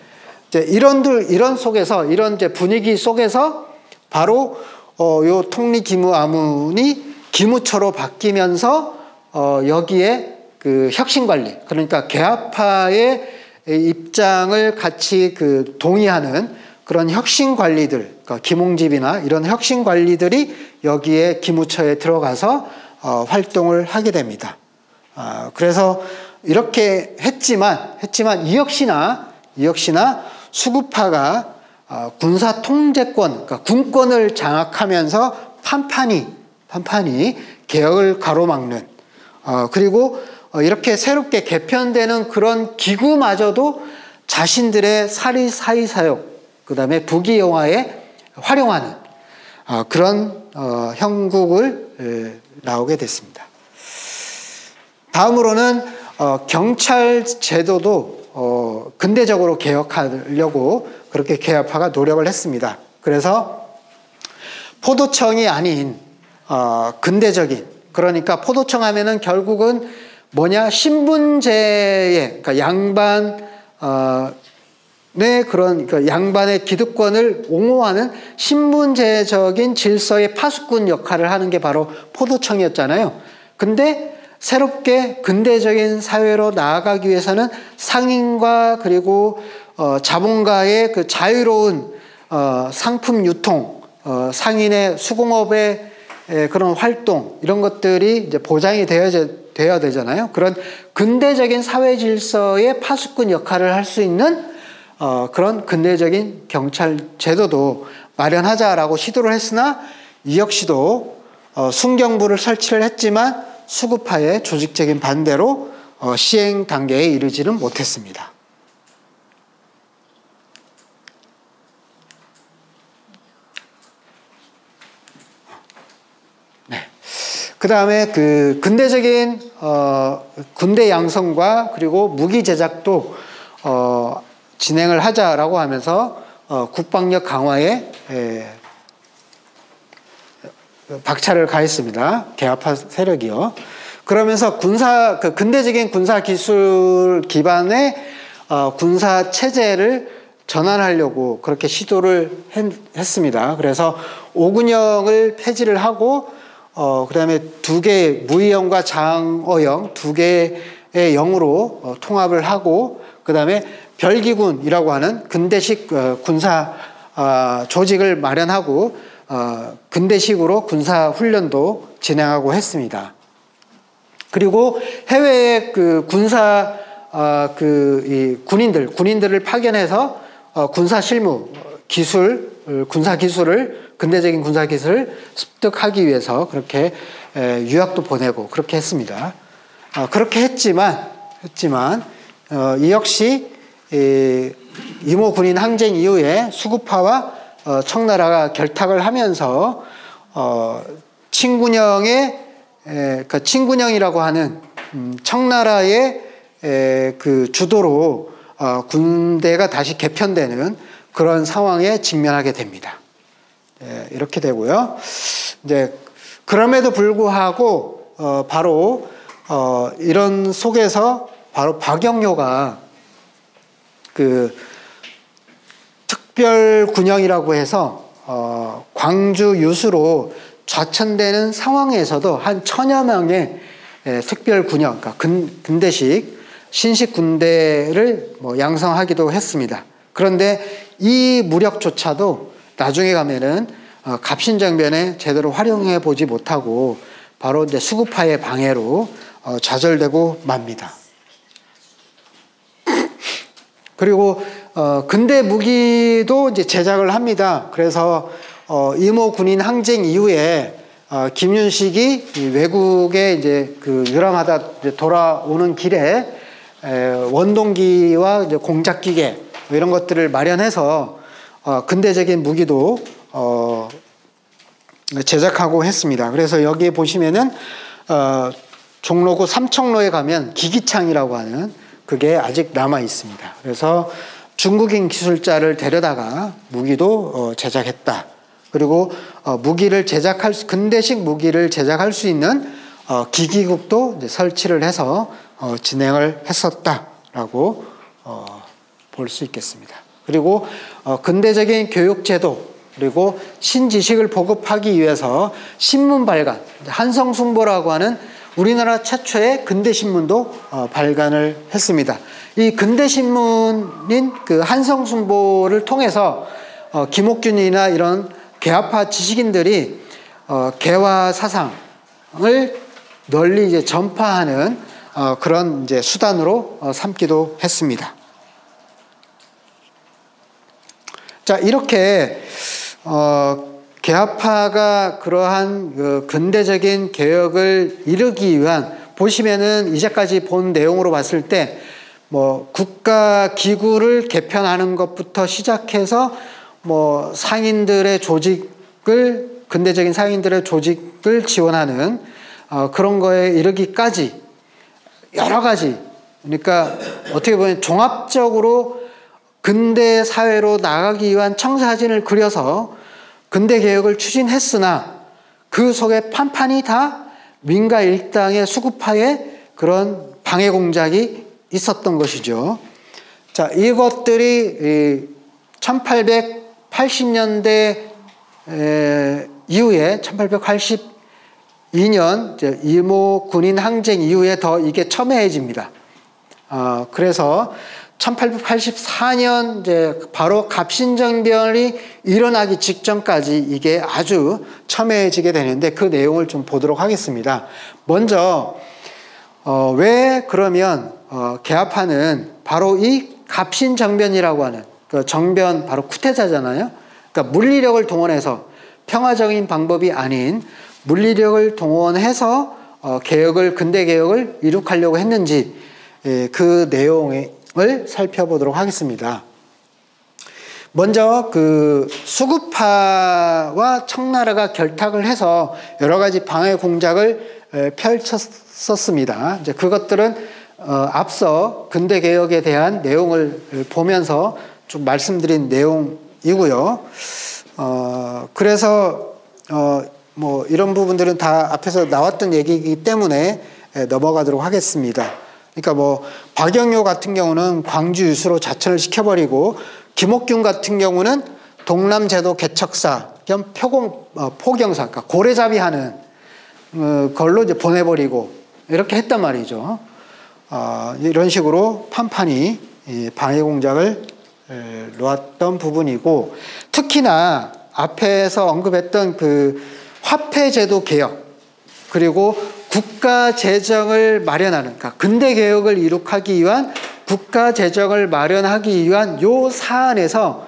이제 이런 속에서 이런 이제 분위기 속에서 바로 요 통리기무아문이 기무처로 바뀌면서 여기에 그 혁신관리, 그러니까 개화파의 입장을 같이 그 동의하는 그런 혁신관리들, 그러니까 김홍집이나 이런 혁신관리들이 여기에 기무처에 들어가서 활동을 하게 됩니다. 그래서 이렇게 했지만 이 역시나 수구파가 군사 통제권, 그러니까 군권을 장악하면서 판판이 개혁을 가로막는, 그리고 이렇게 새롭게 개편되는 그런 기구마저도 자신들의 사리사욕, 그 다음에 부귀영화에 활용하는 그런 형국을 나오게 됐습니다. 다음으로는 경찰 제도도 근대적으로 개혁하려고 그렇게 개혁파가 노력을 했습니다. 그래서 포도청이 아닌 근대적인, 그러니까 포도청 하면은 결국은 뭐냐, 신분제의, 그러니까 양반의 그런 양반의 기득권을 옹호하는 신분제적인 질서의 파수꾼 역할을 하는 게 바로 포도청이었잖아요. 근데 새롭게 근대적인 사회로 나아가기 위해서는 상인과 그리고 자본가의 그 자유로운 상품 유통, 상인의 수공업의 그런 활동, 이런 것들이 이제 보장이 되어야 되잖아요. 그런 근대적인 사회 질서의 파수꾼 역할을 할 수 있는 그런 근대적인 경찰 제도도 마련하자라고 시도를 했으나 이 역시도 순경부를 설치를 했지만 수구파의 조직적인 반대로 시행 단계에 이르지는 못했습니다. 네. 그 다음에 그 근대적인 군대 양성과 그리고 무기 제작도 진행을 하자라고 하면서 국방력 강화에 박차를 가했습니다. 개화파 세력이요. 그러면서 그 근대적인 군사 기술 기반의 군사 체제를 전환하려고 그렇게 시도를 했습니다. 그래서 오군영을 폐지를 하고 그다음에 두 개의 무의영과 장어영 두 개의 영으로 통합을 하고, 그다음에 별기군이라고 하는 근대식 군사 조직을 마련하고 근대식으로 군사 훈련도 진행하고 했습니다. 그리고 해외의 그 군사 이 군인들을 파견해서 군사 실무 기술, 군사 기술을, 근대적인 군사 기술을 습득하기 위해서 그렇게 유학도 보내고 그렇게 했습니다. 그렇게 했지만 이 역시 이모 군인 항쟁 이후에 수구파와 청나라가 결탁을 하면서 그러니까 친군영이라고 하는 청나라의 그 주도로 군대가 다시 개편되는 그런 상황에 직면하게 됩니다. 이렇게 되고요. 이제 그럼에도 불구하고 바로 이런 속에서 바로 박영효가 그 특별군영이라고 해서 광주 유수로 좌천되는 상황에서도 한 1000여 명의 특별군영, 그러니까 근대식 신식 군대를 양성하기도 했습니다. 그런데 이 무력조차도 나중에 가면은 갑신정변에 제대로 활용해 보지 못하고 바로 이제 수구파의 방해로 좌절되고 맙니다. 그리고 근대 무기도 이제 제작을 합니다. 그래서 이모 군인 항쟁 이후에 김윤식이 외국에 이제 그 유람하다 이제 돌아오는 길에 원동기와 이제 공작기계 이런 것들을 마련해서 근대적인 무기도 제작하고 했습니다. 그래서 여기에 보시면은 종로구 삼청로에 가면 기기창이라고 하는 그게 아직 남아 있습니다. 그래서 중국인 기술자를 데려다가 무기도 제작했다. 그리고 근대식 무기를 제작할 수 있는 기기국도 이제 설치를 해서 진행을 했었다라고 볼 수 있겠습니다. 그리고 근대적인 교육제도 그리고 신지식을 보급하기 위해서 신문 발간, 한성순보라고 하는 우리나라 최초의 근대신문도 발간을 했습니다. 이 근대신문인 그 한성순보를 통해서 김옥균이나 이런 개화파 지식인들이 개화 사상을 널리 이제 전파하는 그런 이제 수단으로 삼기도 했습니다. 자, 이렇게 개화파가 그러한 그 근대적인 개혁을 이루기 위한, 보시면은 이제까지 본 내용으로 봤을 때 뭐 국가 기구를 개편하는 것부터 시작해서 뭐 상인들의 조직을, 근대적인 상인들의 조직을 지원하는 그런 거에 이르기까지 여러 가지, 그러니까 어떻게 보면 종합적으로 근대 사회로 나가기 위한 청사진을 그려서 근대 개혁을 추진했으나 그 속에 판판이 다 민가 일당의 수구파의 그런 방해 공작이 있었던 것이죠. 자, 이것들이 1880년대 이후에 1882년 이모 군인 항쟁 이후에 더 이게 첨예해집니다. 그래서 1884년 이제 바로 갑신정변이 일어나기 직전까지 이게 아주 첨예해지게 되는데 그 내용을 좀 보도록 하겠습니다. 먼저 왜 그러면 개화파는 바로 이 갑신정변이라고 하는 그 정변, 바로 쿠데타잖아요. 그러니까 물리력을 동원해서, 평화적인 방법이 아닌 물리력을 동원해서 개혁을, 근대 개혁을 이룩하려고 했는지, 그 내용을 살펴보도록 하겠습니다. 먼저 그 수구파와 청나라가 결탁을 해서 여러 가지 방해 공작을 펼쳤었습니다. 이제 그것들은 앞서 근대 개혁에 대한 내용을 보면서 좀 말씀드린 내용이고요. 그래서 뭐 이런 부분들은 다 앞에서 나왔던 얘기이기 때문에 넘어가도록 하겠습니다. 그러니까 뭐 박영효 같은 경우는 광주 유수로 자천을 시켜버리고, 김옥균 같은 경우는 동남제도 개척사 겸 포경사, 그러니까 고래잡이하는 걸로 이제 보내버리고 이렇게 했단 말이죠. 이런 식으로 판판이 방해 공작을 놓았던 부분이고, 특히나 앞에서 언급했던 그 화폐제도 개혁, 그리고 국가 재정을 마련하는, 그러니까 근대 개혁을 이룩하기 위한 국가 재정을 마련하기 위한 요 사안에서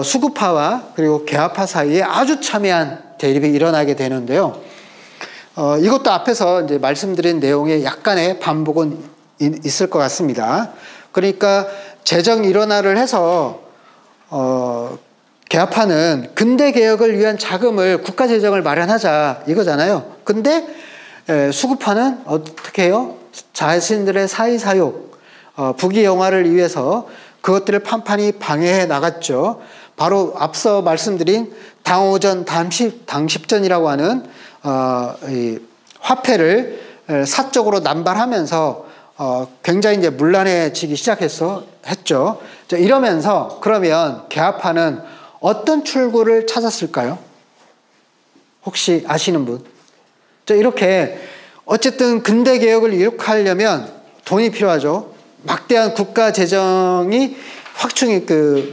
수구파와 그리고 개화파 사이에 아주 첨예한 대립이 일어나게 되는데요. 이것도 앞에서 이제 말씀드린 내용에 약간의 반복은 있을 것 같습니다. 그러니까 재정 일원화를 해서 개화파는 근대 개혁을 위한 자금을, 국가 재정을 마련하자 이거잖아요. 근데 수구파는 어떻게 해요? 자신들의 사의사욕, 부귀영화를 위해서 그것들을 판판히 방해해 나갔죠. 바로 앞서 말씀드린 당오전, 당십전이라고 하는 이 화폐를 사적으로 남발하면서 굉장히 이제 문란해지기 했죠. 이러면서 그러면 개화파는 어떤 출구를 찾았을까요? 혹시 아시는 분? 이렇게 어쨌든 근대 개혁을 이룩하려면 돈이 필요하죠. 막대한 국가 재정이 확충이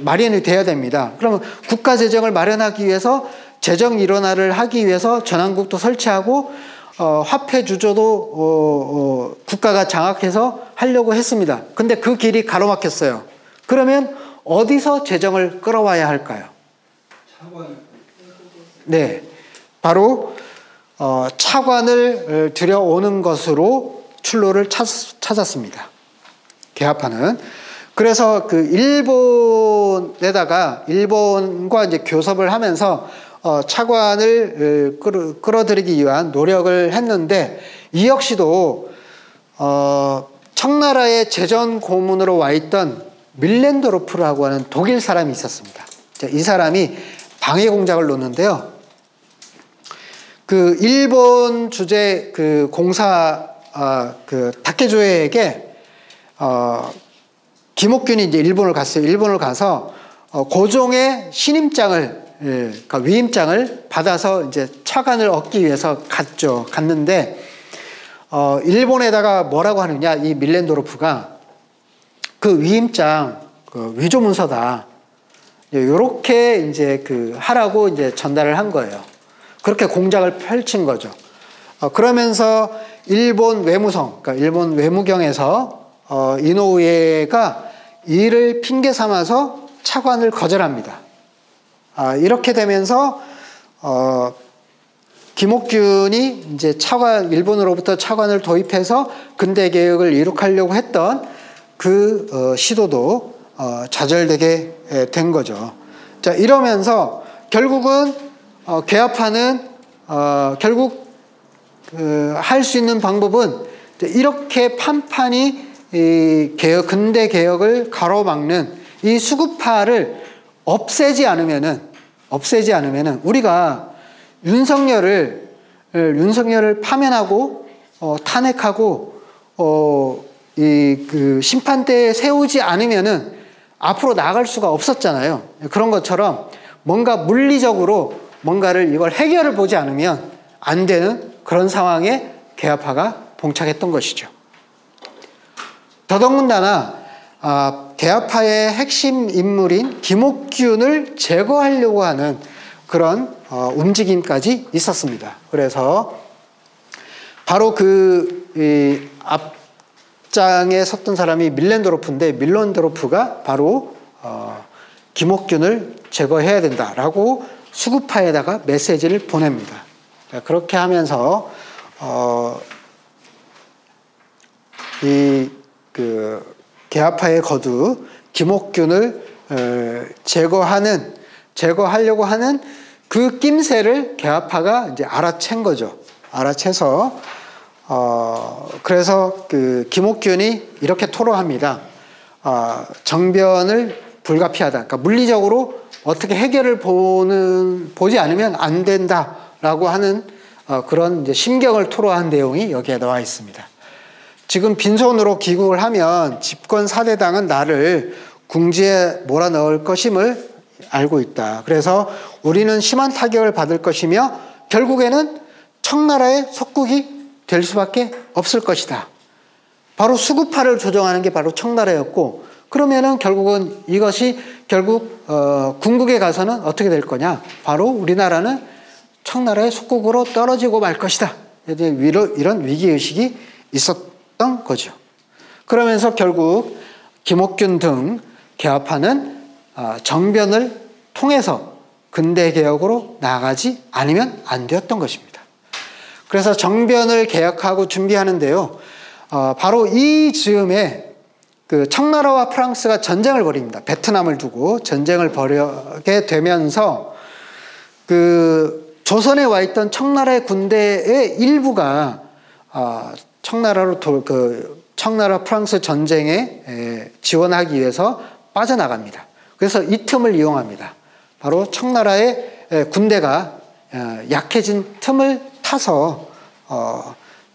마련이 돼야 됩니다. 그러면 국가 재정을 마련하기 위해서 재정 일원화를 하기 위해서 전환국도 설치하고 화폐 주조도 국가가 장악해서 하려고 했습니다. 근데 그 길이 가로막혔어요. 그러면 어디서 재정을 끌어와야 할까요? 네, 바로 차관을 들여오는 것으로 출로를 찾았습니다. 개화파는. 그래서 그 일본과 이제 교섭을 하면서 차관을 끌어들이기 위한 노력을 했는데, 이 역시도 청나라의 재전 고문으로 와 있던 밀렌도르프라고 하는 독일 사람이 있었습니다. 이 사람이 방해 공작을 놓는데요. 그 일본 주재 그 공사 그 다케조에게 김옥균이 이제 일본을 갔어요. 일본을 가서 고종의 신임장을 그러니까 위임장을 받아서 이제 차관을 얻기 위해서 갔는데 일본에다가 뭐라고 하느냐, 이 밀렌도르프가 그 위임장 그 위조문서다, 요렇게 이제 그 하라고 이제 전달을 한 거예요. 그렇게 공작을 펼친 거죠. 그러면서 일본 외무성, 그러니까 일본 외무경에서 이노우에가 이를 핑계 삼아서 차관을 거절합니다. 이렇게 되면서 김옥균이 이제 일본으로부터 차관을 도입해서 근대 개혁을 이룩하려고 했던 그 시도도 좌절되게 된 거죠. 자, 이러면서 결국은 개합하는 결국 할 수 있는 방법은 이렇게 판판이 이 근대 개혁을 가로막는 이 수구파를 없애지 않으면은 우리가 윤석열을 파면하고 탄핵하고 그 심판대에 세우지 않으면은 앞으로 나아갈 수가 없었잖아요. 그런 것처럼 뭔가 물리적으로 뭔가를 이걸 해결을 보지 않으면 안 되는 그런 상황에 개합파가 봉착했던 것이죠. 더더군다나 개합파의 핵심 인물인 김옥균을 제거하려고 하는 그런 움직임까지 있었습니다. 그래서 바로 그 앞장에 섰던 사람이 밀렌도르프인데, 밀렌도르프가 바로 김옥균을 제거해야 된다라고 수구파에다가 메시지를 보냅니다. 그렇게 하면서 그 개합파의 거두 김옥균을 제거하려고 하는 그 낌새를 개합파가 이제 알아챈 거죠. 알아채서 그래서 그 김옥균이 이렇게 토로합니다. 정변을 불가피하다. 그러니까 물리적으로 어떻게 해결을 보지 않으면 안 된다라고 하는 그런 이제 심경을 토로한 내용이 여기에 나와 있습니다. 지금 빈손으로 귀국을 하면 집권 4대당은 나를 궁지에 몰아넣을 것임을 알고 있다. 그래서 우리는 심한 타격을 받을 것이며 결국에는 청나라의 속국이 될 수밖에 없을 것이다. 바로 수구파를 조정하는 게 바로 청나라였고, 그러면은 결국은 이것이 결국 궁극에 가서는 어떻게 될 거냐? 바로 우리나라는 청나라의 속국으로 떨어지고 말 것이다. 이런 위기의식이 있었던 거죠. 그러면서 결국 김옥균 등 개합파는 정변을 통해서 근대개혁으로 나아가지 않으면 안 되었던 것입니다. 그래서 정변을 개혁하고 준비하는데요. 바로 이 즈음에 그 청나라와 프랑스가 전쟁을 벌입니다. 베트남을 두고 전쟁을 벌이게 되면서 그 조선에 와 있던 청나라의 군대의 일부가 청나라 프랑스 전쟁에 지원하기 위해서 빠져나갑니다. 그래서 이 틈을 이용합니다. 바로 청나라의 군대가 약해진 틈을 타서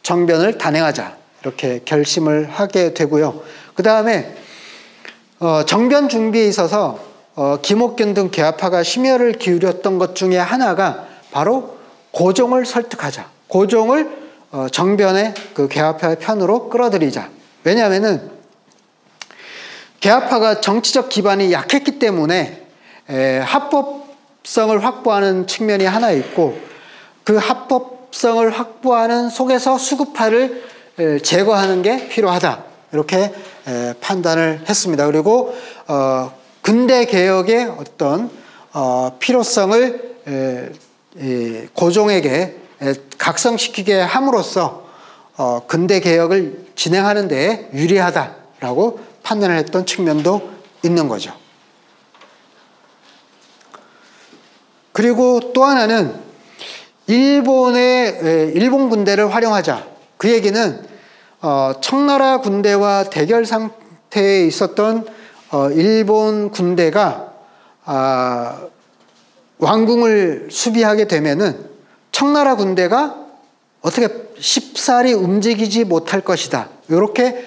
정변을 단행하자, 이렇게 결심을 하게 되고요. 그 다음에 정변 준비에 있어서 김옥균 등 개합파가 심혈을 기울였던 것 중에 하나가 바로 고종을 설득하자, 고종을 정변의 그 개합파의 편으로 끌어들이자. 왜냐하면은 개합파가 정치적 기반이 약했기 때문에 합법성을 확보하는 측면이 하나 있고, 그 합법성을 확보하는 속에서 수구파를 제거하는 게 필요하다, 이렇게 판단을 했습니다. 그리고 근대 개혁의 어떤 필요성을 고종에게 각성시키게 함으로써 근대 개혁을 진행하는 데 유리하다라고 판단을 했던 측면도 있는 거죠. 그리고 또 하나는 일본 군대를 활용하자. 그 얘기는 청나라 군대와 대결 상태에 있었던 일본 군대가 왕궁을 수비하게 되면은 청나라 군대가 어떻게 쉽사리 움직이지 못할 것이다. 이렇게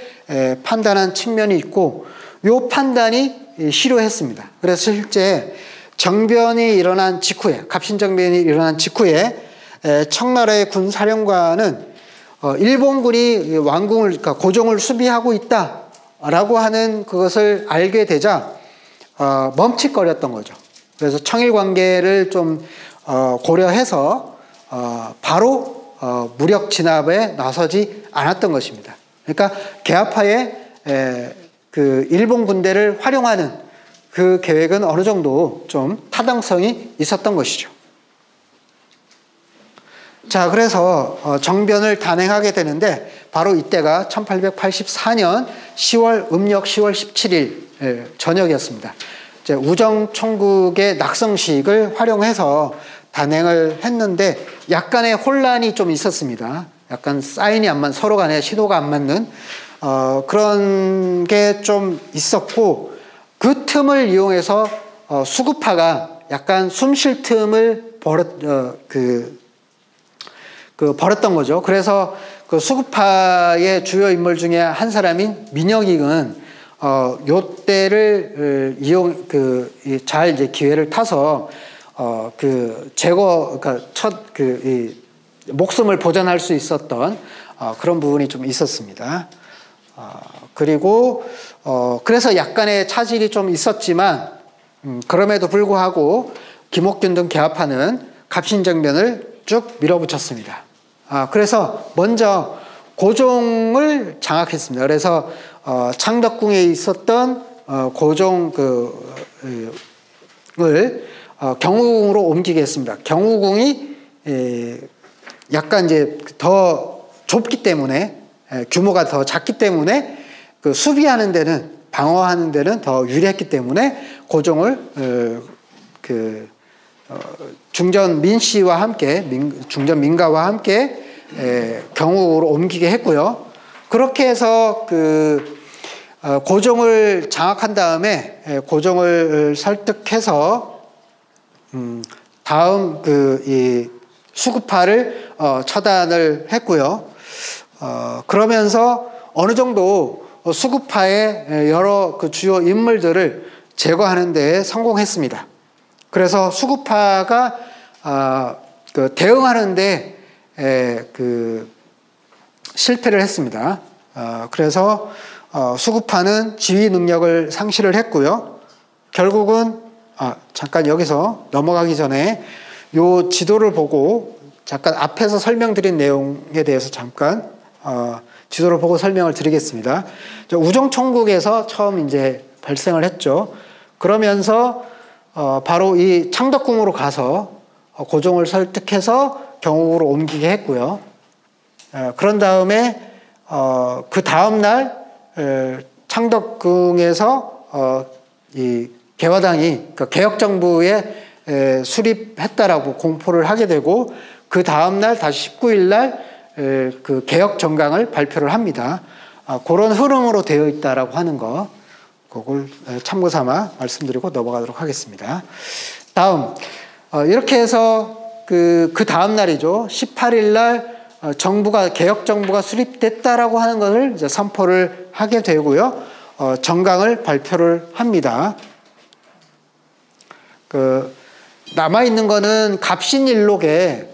판단한 측면이 있고, 이 판단이 실효했습니다. 그래서 실제 정변이 일어난 직후에, 갑신정변이 일어난 직후에 청나라의 군사령관은 일본군이 왕궁을, 그러니까 고종을 수비하고 있다라고 하는 그것을 알게 되자 멈칫거렸던 거죠. 그래서 청일 관계를 좀 고려해서 바로 무력 진압에 나서지 않았던 것입니다. 그러니까 개화파에 그 일본 군대를 활용하는 그 계획은 어느 정도 좀 타당성이 있었던 것이죠. 자, 그래서 정변을 단행하게 되는데 바로 이때가 1884년 10월 음력 10월 17일 저녁이었습니다. 이제 우정총국의 낙성식을 활용해서 단행을 했는데 약간의 혼란이 좀 있었습니다. 약간 사인이 안 맞는, 서로 간에 신호가 안 맞는 그런 게 좀 있었고, 그 틈을 이용해서 수구파가 약간 숨 쉴 틈을 벌였던 거죠. 그래서 그 수구파의 주요 인물 중에 한 사람인 민영익은 요 때를 잘 이제 기회를 타서 그러니까 이 목숨을 보전할 수 있었던 그런 부분이 좀 있었습니다. 그리고 그래서 약간의 차질이 좀 있었지만 그럼에도 불구하고 김옥균 등 개화파는 갑신정변을 쭉 밀어붙였습니다. 그래서 먼저 고종을 장악했습니다. 그래서 창덕궁에 있었던 고종을 경우궁으로 옮기게 했습니다. 경우궁이 약간 이제 더 좁기 때문에, 규모가 더 작기 때문에 그 수비하는 데는, 방어하는 데는 더 유리했기 때문에 고종을 중전 민씨와 함께, 중전 민가와 함께 경우로 옮기게 했고요. 그렇게 해서 고종을 장악한 다음에 고종을 설득해서 다음 이 수구파를 처단을 했고요. 그러면서 어느 정도 수구파의 여러 그 주요 인물들을 제거하는 데 성공했습니다. 그래서 수구파가 대응하는데 실패를 했습니다. 그래서 수구파는 지휘 능력을 상실을 했고요. 결국은 잠깐 여기서 넘어가기 전에 요 지도를 보고 잠깐 앞에서 설명드린 내용에 대해서 잠깐 지도를 보고 설명을 드리겠습니다. 우정총국에서 처음 이제 발생을 했죠. 그러면서 바로 이 창덕궁으로 가서 고종을 설득해서 경우로 옮기게 했고요. 그런 다음에 그 다음 날 창덕궁에서 이 개화당이, 그러니까 개혁정부에 수립했다라고 공포를 하게 되고, 그 다음 날 다시 19일 날 그 개혁정강을 발표를 합니다. 그런 흐름으로 되어 있다라고 하는 거, 그걸 참고 삼아 말씀드리고 넘어가도록 하겠습니다. 다음, 이렇게 해서 그 다음 날이죠. 18일 날 개혁정부가 수립됐다라고 하는 것을 이제 선포를 하게 되고요. 정강을 발표를 합니다. 남아있는 거는 갑신일록에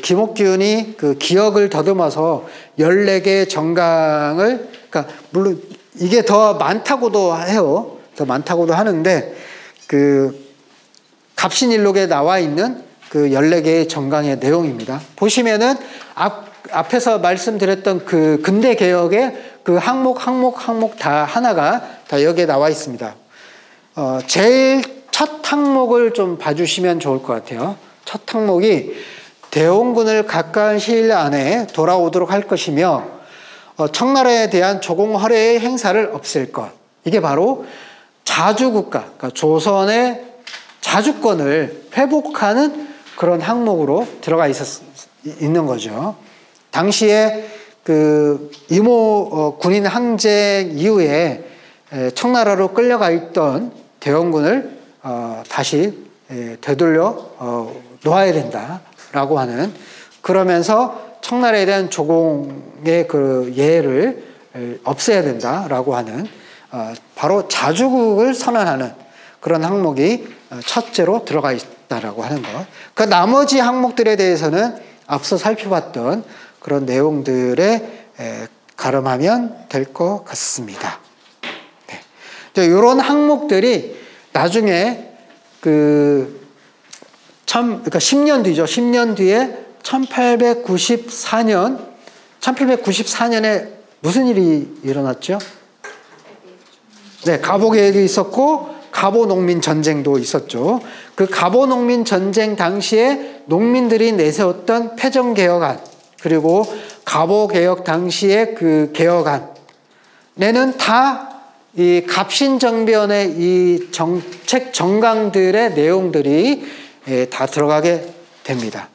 김옥균이 기억을 더듬어서 14개의 정강을, 그러니까 물론 이게 더 많다고도 해요. 더 많다고도 하는데, 갑신일록에 나와 있는 14개의 정강의 내용입니다. 보시면은 앞에서 말씀드렸던 근대 개혁의 항목 다 하나가 다 여기에 나와 있습니다. 제일 첫 항목을 좀 봐주시면 좋을 것 같아요. 첫 항목이 대원군을 가까운 시일 안에 돌아오도록 할 것이며 청나라에 대한 조공 허례의 행사를 없앨 것. 이게 바로 자주국가, 그러니까 조선의 자주권을 회복하는 그런 항목으로 들어가 있는 거죠. 당시에 이모 군인 항쟁 이후에 청나라로 끌려가 있던 대원군을 다시 되돌려 놓아야 된다라고 하는 그러면서 청나라에 대한 조공의 그 예를 없애야 된다라고 하는 바로 자주국을 선언하는 그런 항목이 첫째로 들어가 있다라고 하는 것. 그 나머지 항목들에 대해서는 앞서 살펴봤던 그런 내용들에 가름하면 될 것 같습니다. 네. 이런 항목들이 나중에 그러니까 10년 뒤죠. 10년 뒤에 1894년에 무슨 일이 일어났죠? 네, 가보개혁이 있었고 가보농민 전쟁도 있었죠. 그 가보농민 전쟁 당시에 농민들이 내세웠던 패정개혁안, 그리고 가보개혁 당시의 그 개혁안에는 다 이 갑신정변의 이 정책 정강들의 내용들이 다 들어가게 됩니다.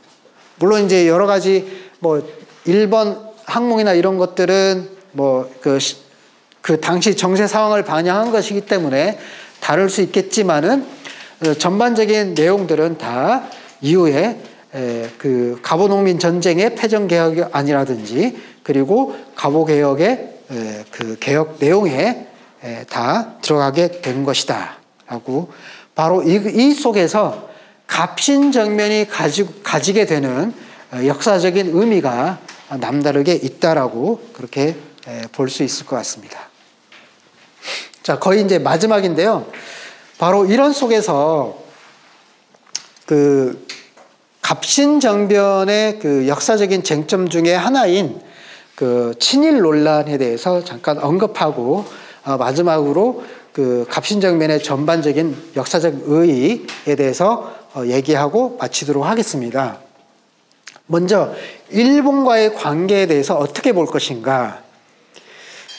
물론 이제 여러 가지 뭐 1번 항목이나 이런 것들은 뭐 그 당시 정세 상황을 반영한 것이기 때문에 다를 수 있겠지만은 전반적인 내용들은 다 이후에 그 가보농민 전쟁의 패정개혁안이라든지 그리고 가보개혁의 그 개혁 내용에 다 들어가게 된 것이다 라고 바로 이 속에서 갑신정변이 가지게 되는 역사적인 의미가 남다르게 있다라고 그렇게 볼 수 있을 것 같습니다. 자, 거의 이제 마지막인데요. 바로 이런 속에서 그 갑신정변의 그 역사적인 쟁점 중에 하나인 그 친일 논란에 대해서 잠깐 언급하고 마지막으로 그 갑신정변의 전반적인 역사적 의의에 대해서 얘기하고 마치도록 하겠습니다. 먼저 일본과의 관계에 대해서 어떻게 볼 것인가?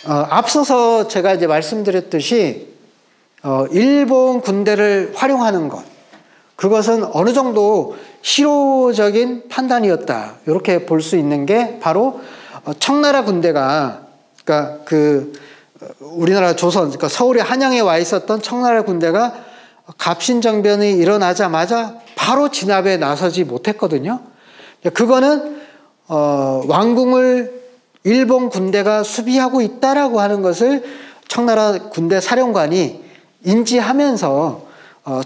앞서서 제가 이제 말씀드렸듯이 일본 군대를 활용하는 것, 그것은 어느 정도 실효적인 판단이었다. 이렇게 볼 수 있는 게 바로 청나라 군대가, 그러니까 우리나라 조선, 그러니까 서울의 한양에 와 있었던 청나라 군대가 갑신정변이 일어나자마자 바로 진압에 나서지 못했거든요. 그거는 왕궁을 일본 군대가 수비하고 있다라고 하는 것을 청나라 군대 사령관이 인지하면서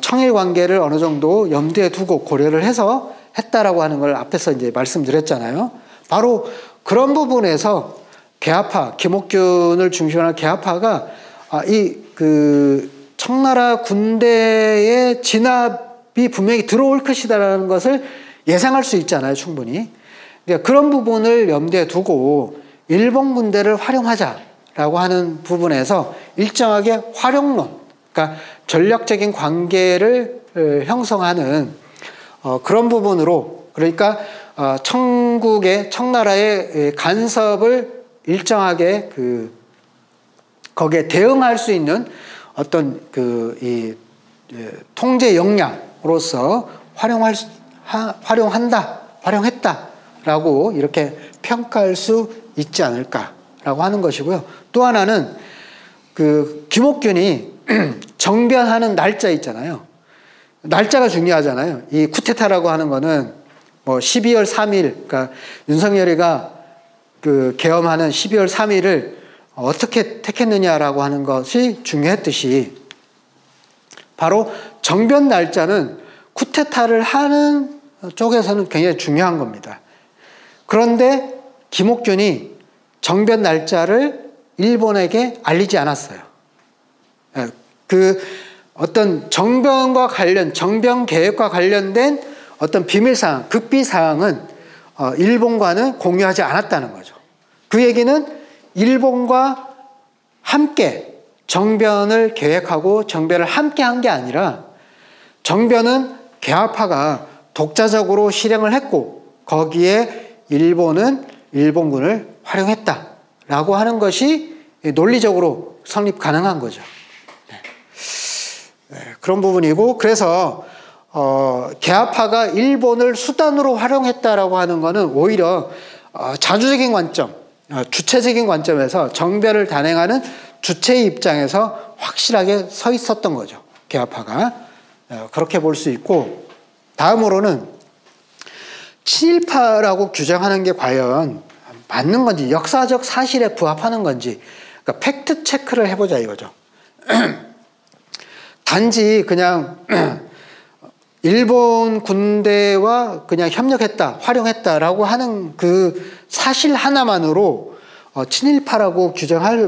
청일 관계를 어느 정도 염두에 두고 고려를 해서 했다라고 하는 걸 앞에서 이제 말씀드렸잖아요. 바로 그런 부분에서 개화파, 김옥균을 중심으로 한 개화파가 청나라 군대의 진압이 분명히 들어올 것이다라는 것을 예상할 수 있잖아요, 충분히. 그러니까 그런 부분을 염두에 두고 일본 군대를 활용하자라고 하는 부분에서 일정하게 활용론, 그러니까 전략적인 관계를 형성하는 그런 부분으로, 그러니까 청나라의 간섭을 일정하게 거기에 대응할 수 있는 어떤 통제 역량으로서 활용했다라고 이렇게 평가할 수 있지 않을까라고 하는 것이고요. 또 하나는 김옥균이 정변하는 날짜 있잖아요. 날짜가 중요하잖아요. 이 쿠데타라고 하는 거는 뭐 12월 3일, 그러니까 윤석열이가 계엄하는 12월 3일을 어떻게 택했느냐라고 하는 것이 중요했듯이 바로 정변 날짜는 쿠데타를 하는 쪽에서는 굉장히 중요한 겁니다. 그런데 김옥균이 정변 날짜를 일본에게 알리지 않았어요. 어떤 정변 계획과 관련된 어떤 비밀사항, 극비사항은 일본과는 공유하지 않았다는 거죠. 그 얘기는 일본과 함께 정변을 계획하고 정변을 함께 한 게 아니라 정변은 개화파가 독자적으로 실행을 했고 거기에 일본은 일본군을 활용했다라고 하는 것이 논리적으로 성립 가능한 거죠. 그런 부분이고, 그래서 개화파가 일본을 수단으로 활용했다라고 하는 것은 오히려 자주적인 관점, 주체적인 관점에서 정변을 단행하는 주체의 입장에서 확실하게 서 있었던 거죠. 개화파가. 그렇게 볼 수 있고, 다음으로는 친일파라고 규정하는 게 과연 맞는 건지, 역사적 사실에 부합하는 건지, 그러니까 팩트 체크를 해보자 이거죠. 단지 그냥 일본 군대와 그냥 협력했다, 활용했다라고 하는 그 사실 하나만으로 친일파라고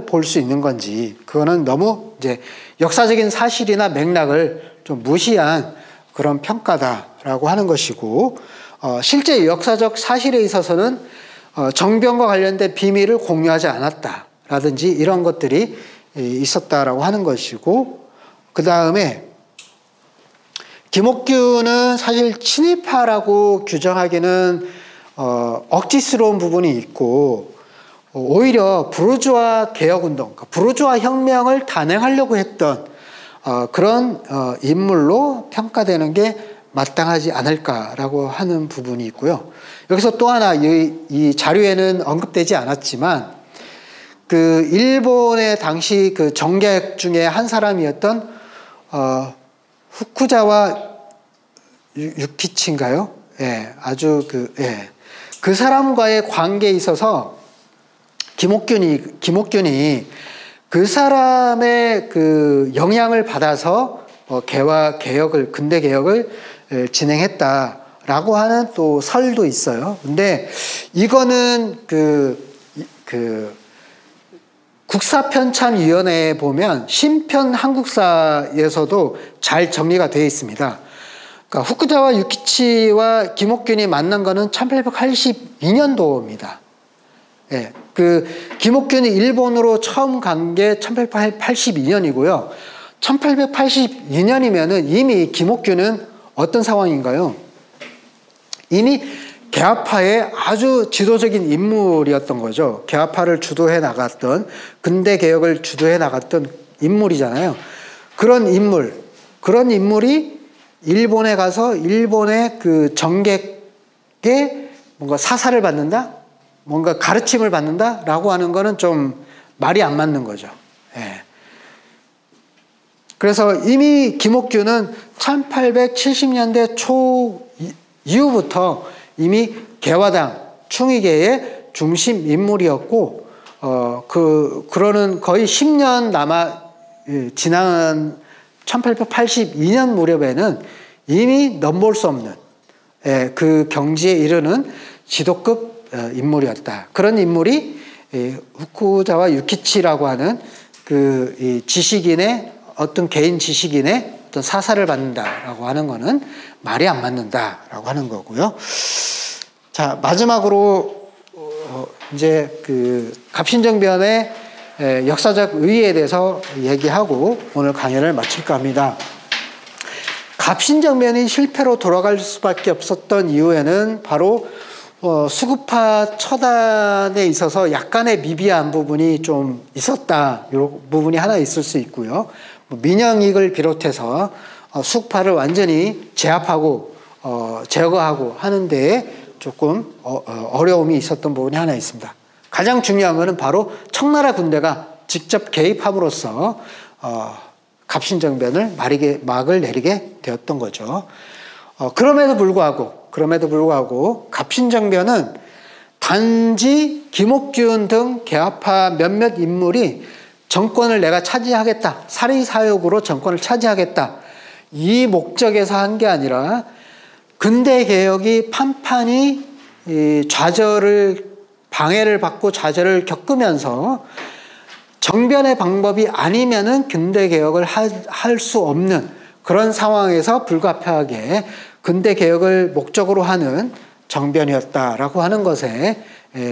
볼 수 있는 건지, 그거는 너무 이제 역사적인 사실이나 맥락을 좀 무시한 그런 평가다라고 하는 것이고, 실제 역사적 사실에 있어서는 정변과 관련된 비밀을 공유하지 않았다라든지 이런 것들이 있었다라고 하는 것이고, 그 다음에 김옥균은 사실 친일파라고 규정하기는 억지스러운 부분이 있고, 오히려 부르주아 개혁운동, 그러니까 부르주아 혁명을 단행하려고 했던 그런 인물로 평가되는 게 마땅하지 않을까라고 하는 부분이 있고요. 여기서 또 하나 이 자료에는 언급되지 않았지만, 그 일본의 당시 그 정객 중에 한 사람이었던 후쿠자와 유키치인가요? 예, 아주 그 사람과의 관계에 있어서 김옥균이 그 사람의 그 영향을 받아서 근대 개혁을 진행했다라고 하는 또 설도 있어요. 근데 이거는 국사편찬위원회에 보면 신편 한국사에서도 잘 정리가 되어 있습니다. 그러니까 후쿠자와 유키치와 김옥균이 만난 거는 1882년도입니다. 예, 김옥균이 일본으로 처음 간 게 1882년이고요. 1882년이면은 이미 김옥균은 어떤 상황인가요? 이미 개화파의 아주 지도적인 인물이었던 거죠. 개화파를 주도해 나갔던, 근대 개혁을 주도해 나갔던 인물이잖아요. 그런 인물이 일본에 가서 일본의 그 정객에 뭔가 사사를 받는다? 뭔가 가르침을 받는다라고 하는 거는 좀 말이 안 맞는 거죠. 예. 그래서 이미 김옥균은 1870년대 초 이후부터 이미 개화당 충의계의 중심 인물이었고, 그러는 거의 10년 지난 1882년 무렵에는 이미 넘볼 수 없는 그 경지에 이르는 지도급 인물이었다. 그런 인물이 후쿠자와 유키치라고 하는 그 지식인의 어떤 개인 지식인의 어떤 사사를 받는다라고 하는 거는 말이 안 맞는다라고 하는 거고요. 자, 마지막으로 이제 그 갑신정변의 역사적 의의에 대해서 얘기하고 오늘 강연을 마칠까 합니다. 갑신정변이 실패로 돌아갈 수밖에 없었던 이유에는 바로 수구파 처단에 있어서 약간의 미비한 부분이 좀 있었다. 이 부분이 하나 있을 수 있고요. 민영익을 비롯해서 수구파를 완전히 제압하고 제거하고 하는 데에 조금 어려움이 있었던 부분이 하나 있습니다. 가장 중요한 것은 바로 청나라 군대가 직접 개입함으로써 갑신정변을 막을 내리게 되었던 거죠. 그럼에도 불구하고 갑신정변은 단지 김옥균 등 개화파 몇몇 인물이 정권을 내가 차지하겠다, 사리사욕으로 정권을 차지하겠다, 이 목적에서 한 게 아니라 근대 개혁이 판판히 방해를 받고 좌절을 겪으면서 정변의 방법이 아니면은 근대 개혁을 할 수 없는 그런 상황에서 불가피하게 근대 개혁을 목적으로 하는 정변이었다라고 하는 것에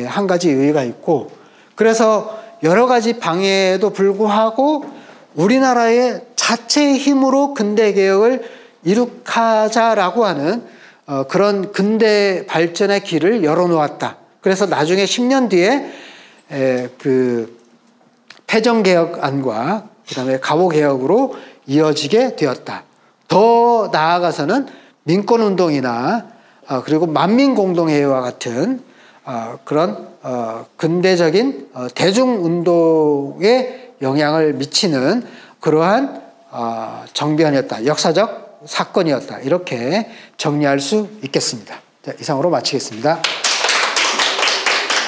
한 가지 의의가 있고, 그래서 여러 가지 방해에도 불구하고 우리나라의 자체의 힘으로 근대 개혁을 이룩하자라고 하는 그런 근대 발전의 길을 열어놓았다. 그래서 나중에 10년 뒤에 그 패정개혁안과 그다음에 가호개혁으로 이어지게 되었다. 더 나아가서는 민권운동이나 그리고 만민공동회의와 같은 그런 근대적인 대중운동에 영향을 미치는 그러한 정변이었다. 역사적 사건이었다. 이렇게 정리할 수 있겠습니다. 자, 이상으로 마치겠습니다.